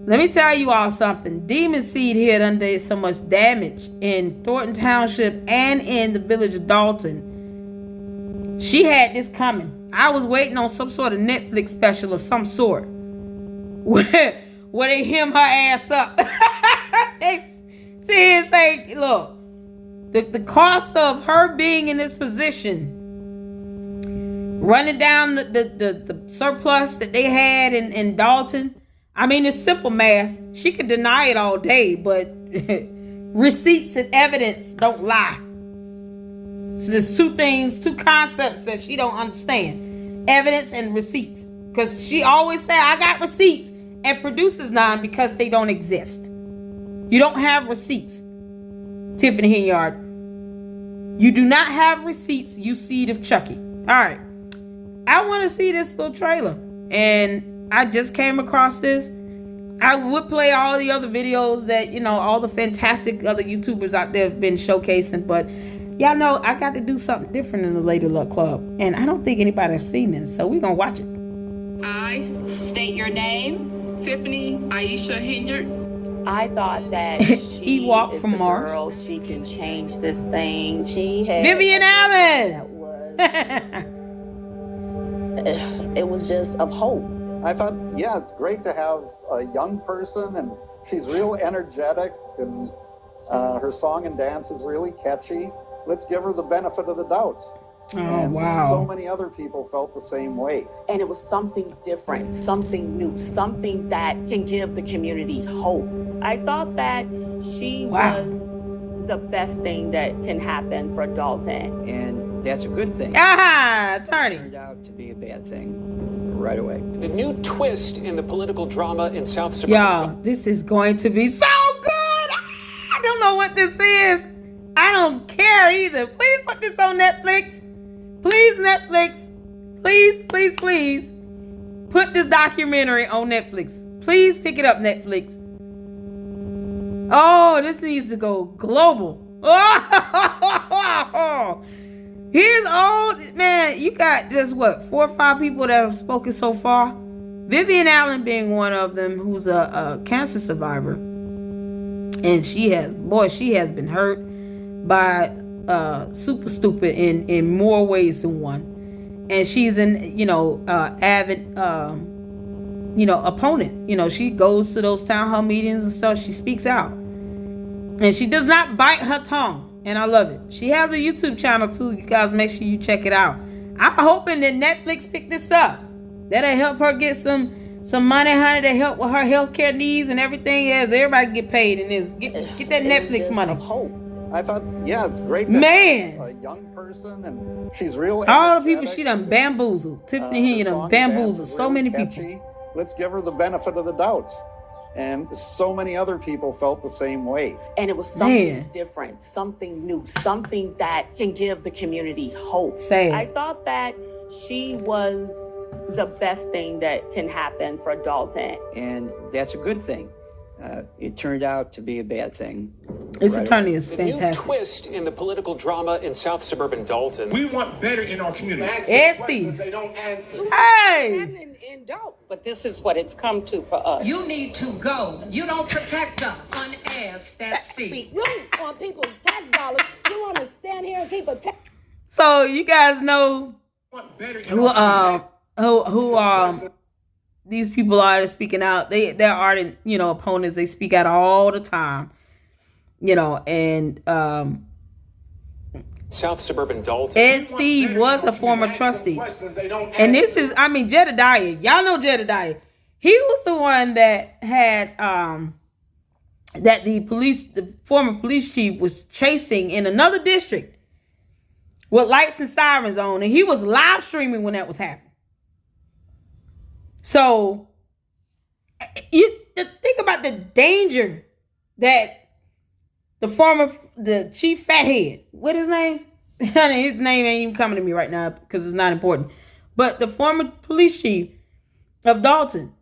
let me tell you all something. Demon Seed here done did so much damage in Thornton Township and in the village of Dolton. She had this coming. I was waiting on some sort of Netflix special of some sort where they hem her ass up. They sit here and say, look, the cost of her being in this position, running down the surplus that they had in Dolton. I mean, it's simple math. She could deny it all day, but receipts and evidence don't lie. So there's two concepts that she don't understand. Evidence and receipts. Because she always say, I got receipts, and produces none because they don't exist. You don't have receipts, Tiffany Henyard. You do not have receipts, you seed of Chucky. All right. I want to see this little trailer. And I just came across this. I would play all the other videos that, all the fantastic other YouTubers out there have been showcasing, but Y'all know I got to do something different in the Lady Luck Club, and I don't think anybody has seen this, so we're gonna watch it. I state your name. Tiffany Aisha Henyard. I thought that she Ewok is from the Mars. girl. She can change this thing. She had Vivian Allen. It was just of hope. I thought, yeah, it's great to have a young person, and she's real energetic, and her song and dance is really catchy. Let's give her the benefit of the doubt. Oh, and wow. So many other people felt the same way. And it was something different, something new, something that can give the community hope. I thought that she was the best thing that can happen for Dolton. And that's a good thing. Attorney. Turned out to be a bad thing right away. A new twist in the political drama in South Suburban. Y'all, this is going to be so good. I don't know what this is. I don't care either. Please put this on Netflix. Please, Netflix. Please, please, please. Put this documentary on Netflix. Please pick it up, Netflix. Oh, this needs to go global. Oh, here's all, man, you got just what, 4 or 5 people that have spoken so far. Vivian Allen being one of them, who's a cancer survivor. And she has been hurt by super stupid in more ways than one. And she's an, avid, opponent. She goes to those town hall meetings and stuff. She speaks out. And she does not bite her tongue. And I love it. She has a YouTube channel too. You guys make sure you check it out. I'm hoping that Netflix pick this up. That'll help her get some money, honey, to help with her healthcare needs and everything. As everybody get paid in this. Get that Netflix money. Hope. I thought, yeah, it's great to have a young person, and she's real all the people she done bamboozled. Tiffany Henyard done bamboozled so many catchy. people. Let's give her the benefit of the doubt. And so many other people felt the same way. And it was something different, something new, something that can give the community hope. I thought that she was the best thing that can happen for Dolton. And that's a good thing. It turned out to be a bad thing. This attorney is A fantastic. new twist in the political drama in South Suburban Dalton. We want better in our community. Ed Steve. They don't answer. Hey! In doubt, but this is what it's come to for us. You need to go. You don't protect us. Unasked that seat. You don't want people's tax dollars. You want to stand here and keep a tax. So you guys know who these people are that speaking out. They're ardent, opponents. They speak out all the time. And South Suburban Dalton. Ed Steve was a former trustee. And this is, Jedediah. Y'all know Jedediah. He was the one that had that the former police chief was chasing in another district with lights and sirens on, and he was live streaming when that was happening. So you think about the danger that the chief fathead, what his name? His name ain't even coming to me right now because it's not important. But the former police chief of Dolton,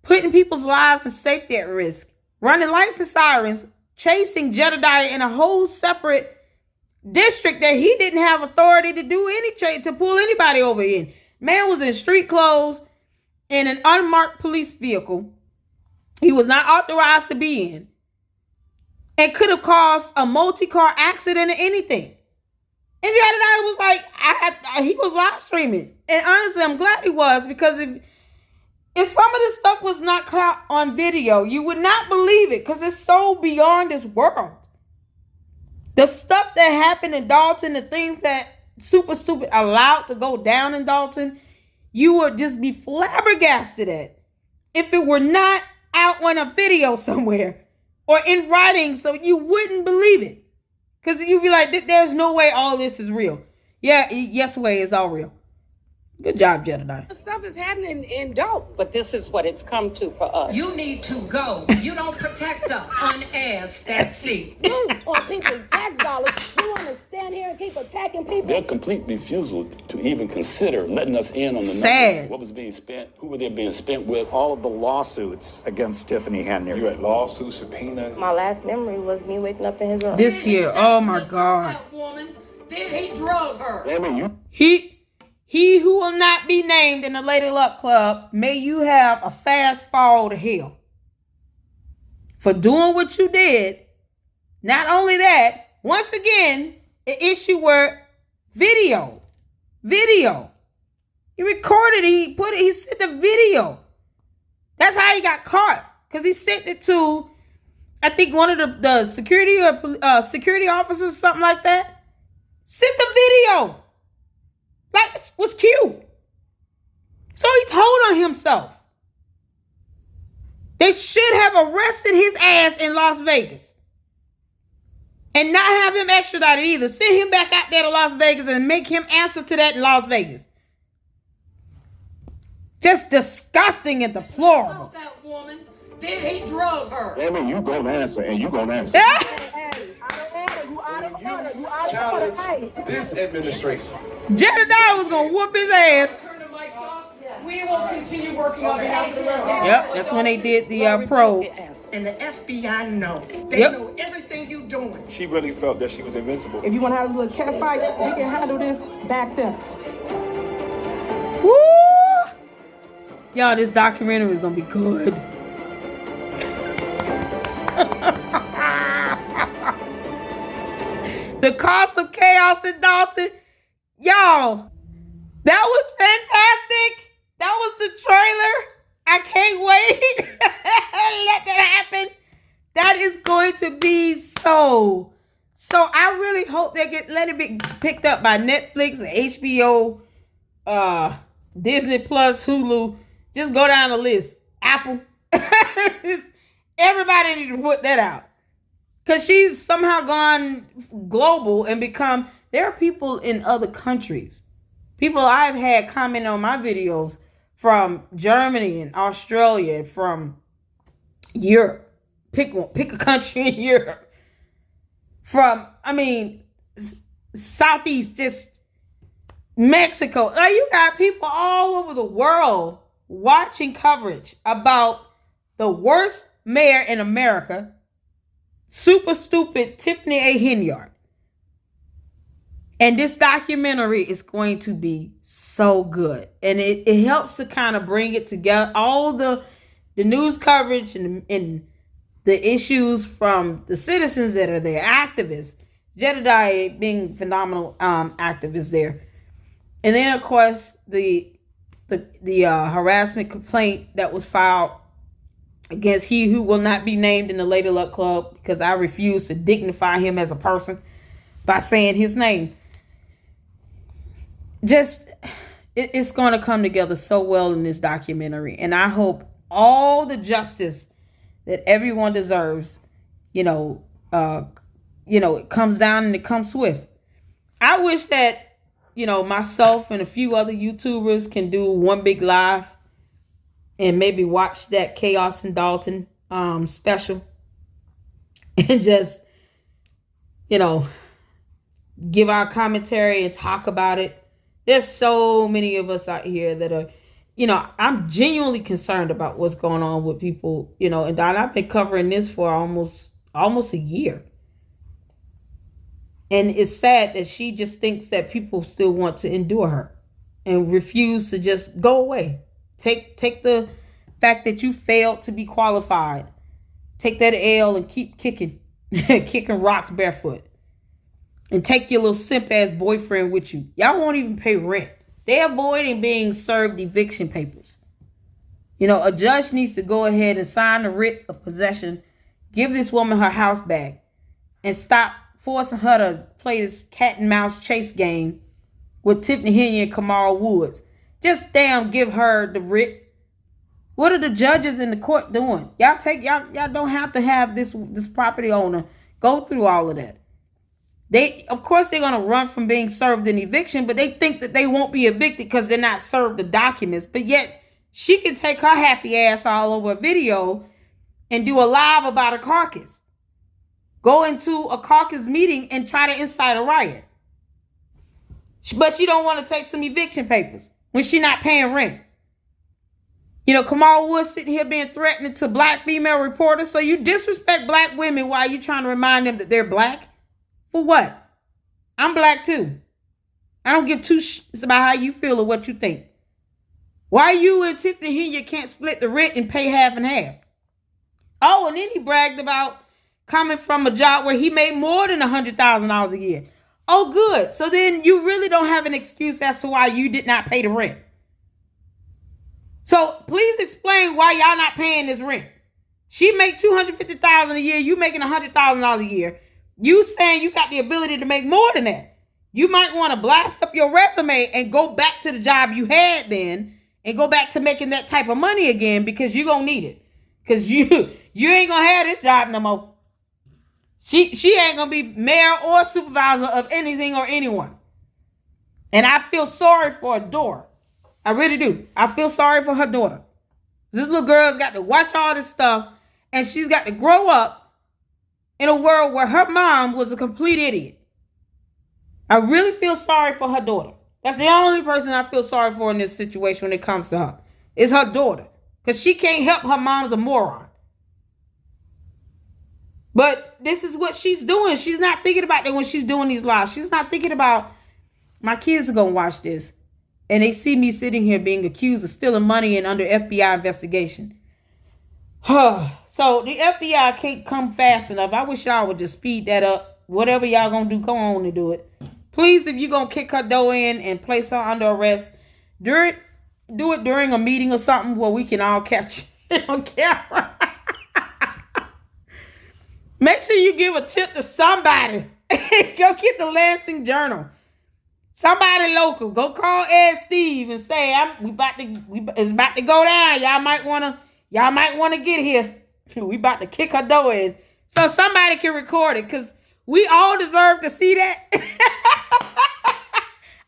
putting people's lives and safety at risk, running lights and sirens, chasing Jedediah in a whole separate district that he didn't have authority to do to pull anybody over in. Man was in street clothes in an unmarked police vehicle he was not authorized to be in, and could have caused a multi-car accident or anything. And Jedediah was like, he was live streaming. And honestly, I'm glad he was, because if some of this stuff was not caught on video, you would not believe it, because it's so beyond this world. The stuff that happened in Dolton, the things that super stupid allowed to go down in Dolton, you would just be flabbergasted at if it were not out on a video somewhere or in writing, so you wouldn't believe it. Because you'd be like, there's no way all this is real. Yeah, yes way, it's all real. Good job, Jedediah. Stuff is happening in Dolton, but this is what it's come to for us. You need to go. You don't protect us. Unasked that seat. You on people's tax dollars. You want to stand here and keep attacking people? Their complete refusal to even consider letting us in on the Sad. numbers, what was being spent, who were they being spent with. All of the lawsuits against Tiffany Henyard. You had lawsuits, subpoenas. My last memory was me waking up in his room. This here, oh my God. Woman, then he drug her. I mean, you He who will not be named in the Lady Luck Club, may you have a fast fall to hell. For doing what you did. Not only that, once again, an issue where video. He recorded it, he sent the video. That's how he got caught. Because he sent it to, I think, one of the security or security officers, something like that. Sent the video. Like, was cute. So he told on himself. They should have arrested his ass in Las Vegas. And not have him extradited either. Send him back out there to Las Vegas and make him answer to that in Las Vegas. Just disgusting and deplorable. That woman, then he drug her. I mean, you gonna answer, and you gonna answer. Challenge this administration. Jedediah was going to whoop his ass. Turn the mics off. We will continue working on behalf of the residents. Yep, that's when they did the probe. And the FBI know. They Yep. know everything you doing. She really felt that she was invincible. If you want to have a little cat fight, we can handle this back then. Woo! Y'all, this documentary is going to be good. The cost of chaos in Dolton. Y'all, that was fantastic. That was the trailer. I can't wait. Let that happen. That is going to be so. I really hope they let it be picked up by Netflix, HBO, Disney Plus, Hulu. Just go down the list. Apple. Everybody need to put that out. Because she's somehow gone global and become, there are people in other countries. People I've had comment on my videos from Germany and Australia, from Europe. Pick a country in Europe. From, Southeast, just Mexico. Now you got people all over the world watching coverage about the worst mayor in America, super stupid Tiffany A. Henyard. And this documentary is going to be so good. And it helps to kind of bring it together. All the news coverage and the issues from the citizens that are there, activists. Jedediah being phenomenal activist there. And then, of course, the harassment complaint that was filed against he who will not be named in the Lady Luck Club, because I refuse to dignify him as a person by saying his name. Just, it's going to come together so well in this documentary. And I hope all the justice that everyone deserves, it comes down and it comes swift. I wish that, myself and a few other YouTubers can do one big live and maybe watch that Chaos in Dolton special and just, give our commentary and talk about it. There's so many of us out here that are, I'm genuinely concerned about what's going on with people, and I've been covering this for almost a year. And it's sad that she just thinks that people still want to endure her and refuse to just go away. Take the fact that you failed to be qualified. Take that L and keep kicking, kicking rocks barefoot. And take your little simp-ass boyfriend with you. Y'all won't even pay rent. They're avoiding being served eviction papers. A judge needs to go ahead and sign the writ of possession, give this woman her house back, and stop forcing her to play this cat and mouse chase game with Tiffany Henyard and Kamal Woods. Just damn give her the writ. What are the judges in the court doing? Y'all don't have to have this property owner go through all of that. Of course, they're going to run from being served an eviction, but they think that they won't be evicted because they're not served the documents. But yet, she can take her happy ass all over a video and do a live about a caucus. Go into a caucus meeting and try to incite a riot. But she don't want to take some eviction papers when she's not paying rent. You know, Kamal Woods sitting here being threatening to black female reporters. So you disrespect black women while you trying to remind them that they're black? For what? I'm black too. I don't give two shits about how you feel or what you think. Why you and Tiffany Henyard can't split the rent and pay half and half? Oh, and then he bragged about coming from a job where he made more than $100,000 a year. Oh, good. So then you really don't have an excuse as to why you did not pay the rent. So please explain why y'all not paying this rent. She make $250,000 a year. You making $100,000 a year. You saying you got the ability to make more than that. You might want to blast up your resume and go back to the job you had then and go back to making that type of money again because you're going to need it. Because you ain't going to have this job no more. She ain't going to be mayor or supervisor of anything or anyone. And I feel sorry for her daughter. I really do. I feel sorry for her daughter. This little girl's got to watch all this stuff and she's got to grow up in a world where her mom was a complete idiot. I really feel sorry for her daughter. That's the only person I feel sorry for in this situation when it comes to her. Is her daughter. Because she can't help her mom's a moron. But this is what she's doing. She's not thinking about that when she's doing these lives. She's not thinking about, my kids are going to watch this. And they see me sitting here being accused of stealing money and under FBI investigation. So the FBI can't come fast enough. I wish y'all would just speed that up. Whatever y'all going to do, go on and do it. Please, if you're going to kick her door in and place her under arrest, do it during a meeting or something where we can all catch it on camera. Make sure you give a tip to somebody. Go get the Lansing Journal. Somebody local. Go call Ed Steve and say, it's about to go down. Y'all might want to get here. We about to kick her door in. So somebody can record it because we all deserve to see that.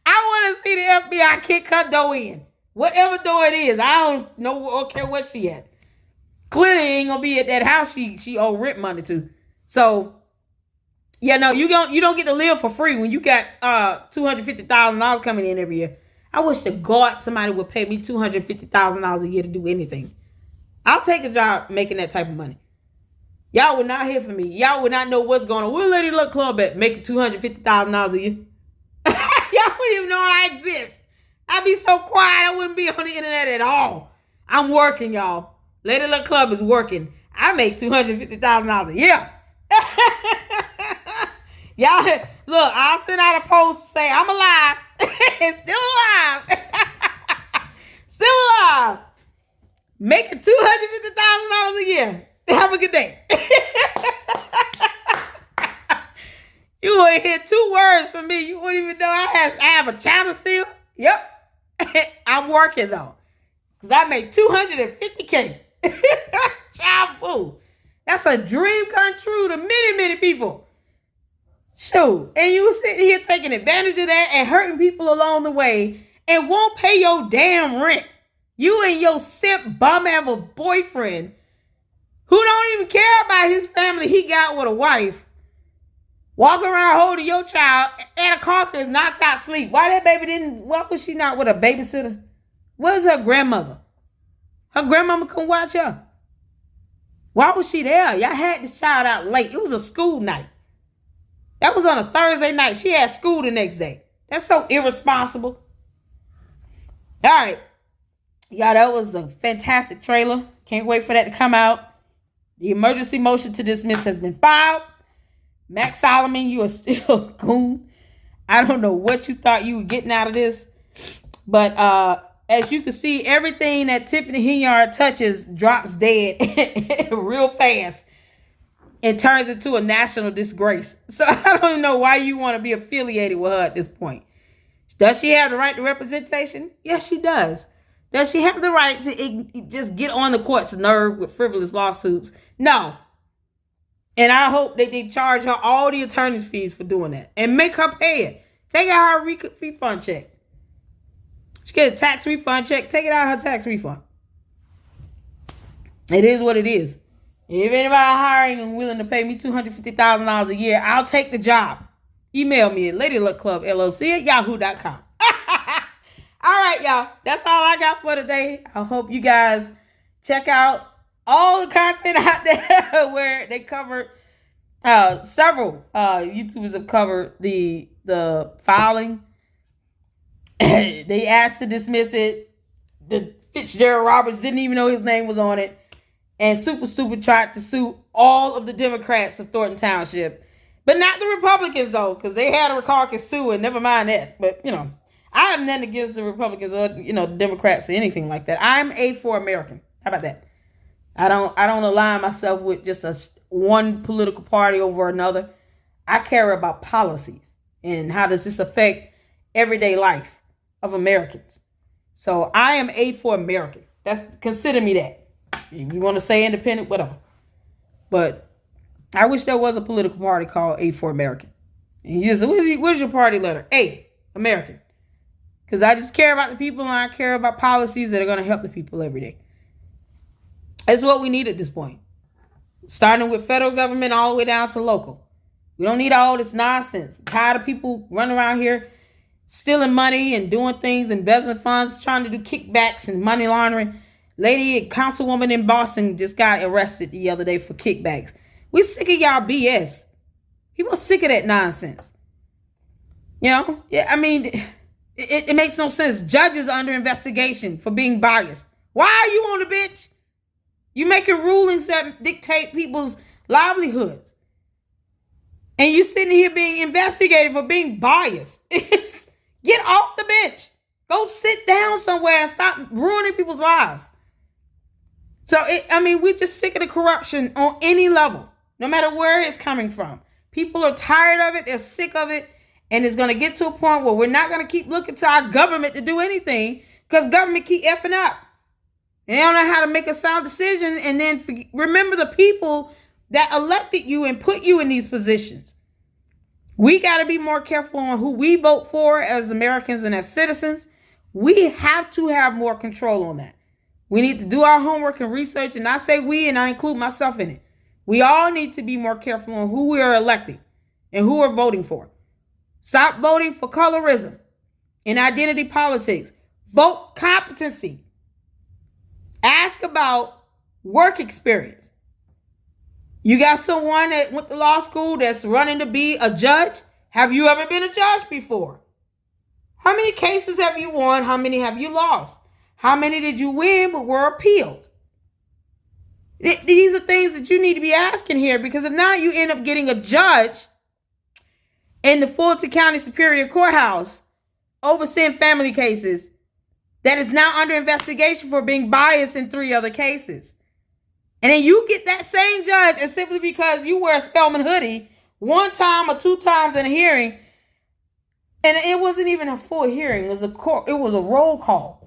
I want to see the FBI kick her door in. Whatever door it is. I don't know or care what she at. Clearly ain't going to be at that house she owe rent money to. So, yeah, no, you don't get to live for free when you got $250,000 coming in every year. I wish to God somebody would pay me $250,000 a year to do anything. I'll take a job making that type of money. Y'all would not hear from me. Y'all would not know what's going on. Where Lady Luck Club at making $250,000 a year? Y'all wouldn't even know I exist. I'd be so quiet I wouldn't be on the internet at all. I'm working, y'all. Lady Luck Club is working. I make $250,000 a year. Y'all, look, I'll send out a post to say I'm alive. Still alive. Still alive. Making $250,000 a year. Have a good day. You wouldn't hear two words from me. You wouldn't even know I have a channel still. Yep. I'm working though. Because I make $250K. Child fool. That's a dream come true to many, many people. Shoot. And you sitting here taking advantage of that and hurting people along the way and won't pay your damn rent. You and your simp bum of a boyfriend who don't even care about his family he got with a wife. Walking around holding your child at a caucus knocked out sleep. Why was she not with a babysitter? Where's her grandmother? Her grandmama couldn't watch her. Why was she there? Y'all had this child out late. It was a school night. That was on a Thursday night. She had school the next day. That's so irresponsible. All right. Y'all, that was a fantastic trailer. Can't wait for that to come out. The emergency motion to dismiss has been filed. Max Solomon, you are still a goon. I don't know what you thought you were getting out of this. But as you can see, everything that Tiffany Henyard touches drops dead real fast and turns into a national disgrace. So I don't know why you want to be affiliated with her at this point. Does she have the right to representation? Yes, she does. Does she have the right to just get on the court's nerve with frivolous lawsuits? No. And I hope that they charge her all the attorney's fees for doing that and make her pay it. Take out her refund check. She get a tax refund check. Take it out of her tax refund. It is what it is. If anybody hiring and willing to pay me $250,000 a year, I'll take the job. Email me at LadyLuckClubLLC@yahoo.com. All right, y'all. That's all I got for today. I hope you guys check out all the content out there where they covered several YouTubers have covered the filing. They asked to dismiss it. The Fitzgerald Roberts didn't even know his name was on it. And Super Stupid tried to sue all of the Democrats of Thornton Township. But not the Republicans, though, because they had a caucus too, and never mind that. But, I have nothing against the Republicans or, the Democrats or anything like that. I'm for American. How about that? I don't align myself with just one political party over another. I care about policies and how does this affect everyday life of Americans. So I am for American. Consider me that. If you want to say independent, whatever. But I wish there was a political party called A for American. And you just, where's your party letter? A, American. Because I just care about the people and I care about policies that are going to help the people every day. That's what we need at this point. Starting with federal government all the way down to local. We don't need all this nonsense. I'm tired of people running around here stealing money and doing things, embezzling funds, trying to do kickbacks and money laundering. Lady, councilwoman in Boston just got arrested the other day for kickbacks. We sick of y'all BS. People are sick of that nonsense. Yeah, I mean, it makes no sense. Judges are under investigation for being biased. Why are you on the bench? You making rulings that dictate people's livelihoods. And you sitting here being investigated for being biased. Get off the bench. Go sit down somewhere and stop ruining people's lives. So, we're just sick of the corruption on any level, no matter where it's coming from. People are tired of it. They're sick of it. And it's going to get to a point where we're not going to keep looking to our government to do anything because government keep effing up. And they don't know how to make a sound decision. And then remember the people that elected you and put you in these positions. We got to be more careful on who we vote for as Americans and as citizens. We have to have more control on that. We need to do our homework and research. And I say we, and I include myself in it. We all need to be more careful on who we are electing and who we're voting for. Stop voting for colorism and identity politics. Vote competency. Ask about work experience. You got someone that went to law school that's running to be a judge? Have you ever been a judge before? How many cases have you won? How many have you lost? How many did you win but were appealed? These are things that you need to be asking here, because if not, you end up getting a judge in the Fulton County Superior Courthouse overseeing family cases that is now under investigation for being biased in 3 other cases. And then you get that same judge, and simply because you wear a Spelman hoodie 1 time or 2 times in a hearing, and it wasn't even a full hearing, it was a roll call.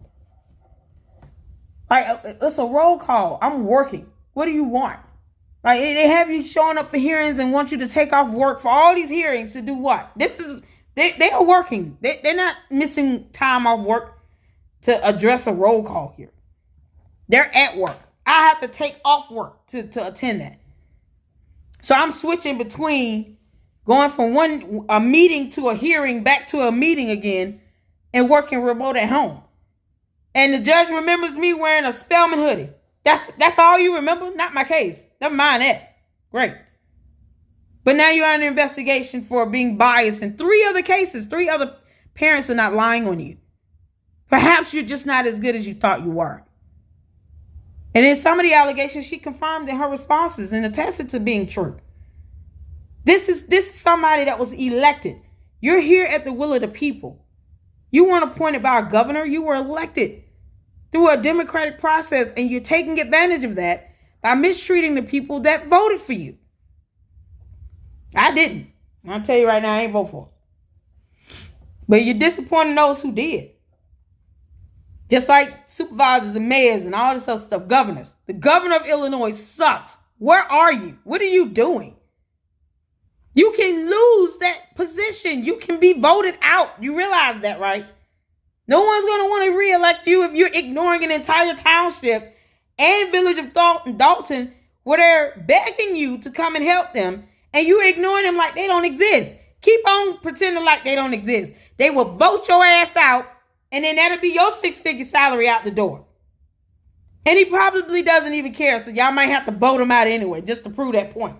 Like, it's a roll call. I'm working. What do you want? Like, they have you showing up for hearings and want you to take off work for all these hearings to do what? They are working. They're not missing time off work to address a roll call here. They're at work. I have to take off work to attend that. So I'm switching between going from a meeting to a hearing back to a meeting again and working remote at home. And the judge remembers me wearing a Spelman hoodie. That's all you remember? Not my case. Never mind that. Great. But now you're under investigation for being biased in 3 other cases. 3 other parents are not lying on you. Perhaps you're just not as good as you thought you were. And in some of the allegations, she confirmed in her responses and attested to being true. This is somebody that was elected. You're here at the will of the people. You weren't appointed by a governor. You were elected through a democratic process, and you're taking advantage of that by mistreating the people that voted for you. I didn't. I'll tell you right now, I ain't vote for it. But you're disappointing those who did. Just like supervisors and mayors and all this other stuff, governors. The governor of Illinois sucks. Where are you? What are you doing? You can lose that position. You can be voted out. You realize that, right? No one's going to want to re-elect you if you're ignoring an entire township and village of Dolton where they're begging you to come and help them, and you're ignoring them like they don't exist. Keep on pretending like they don't exist. They will vote your ass out, and then that'll be your 6-figure salary out the door. And he probably doesn't even care, so y'all might have to vote him out anyway, just to prove that point.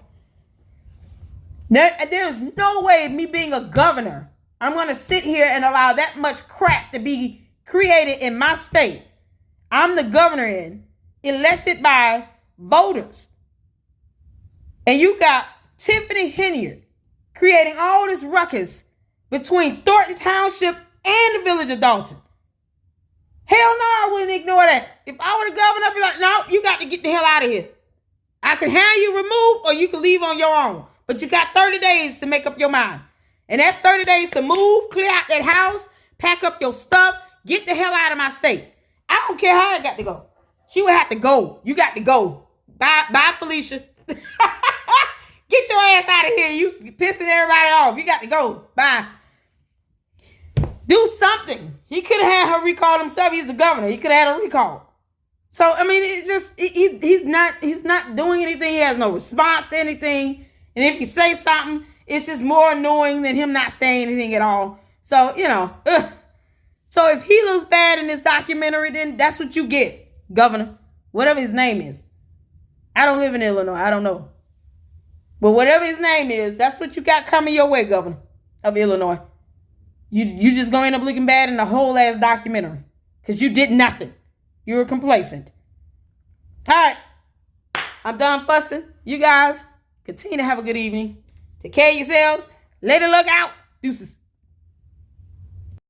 There's no way, me being a governor, I'm going to sit here and allow that much crap to be created in my state. I'm the governor elected by voters. And you got Tiffany Henyard creating all this ruckus between Thornton Township and the village of Dolton. Hell no, I wouldn't ignore that. If I were the governor, I'd be like, no, you got to get the hell out of here. I can have you removed or you can leave on your own. But you got 30 days to make up your mind. And that's 30 days to move, clear out that house, pack up your stuff, get the hell out of my state. I don't care how I got to go. She would have to go. You got to go. Bye, Felicia. Get your ass out of here. You pissing everybody off. You got to go. Bye. Do something. He could have had her recalled himself. He's the governor. He could have had her recalled. So, I mean, he's not doing anything. He has no response to anything. And if you say something, it's just more annoying than him not saying anything at all. So, you know. So if he looks bad in this documentary, then that's what you get, governor. Whatever his name is. I don't live in Illinois. I don't know. But whatever his name is, that's what you got coming your way, governor of Illinois. You just going to end up looking bad in the whole ass documentary. Because you did nothing. You were complacent. All right. I'm done fussing. You guys continue to have a good evening. Take care of yourselves. Lady Luck out. Deuces.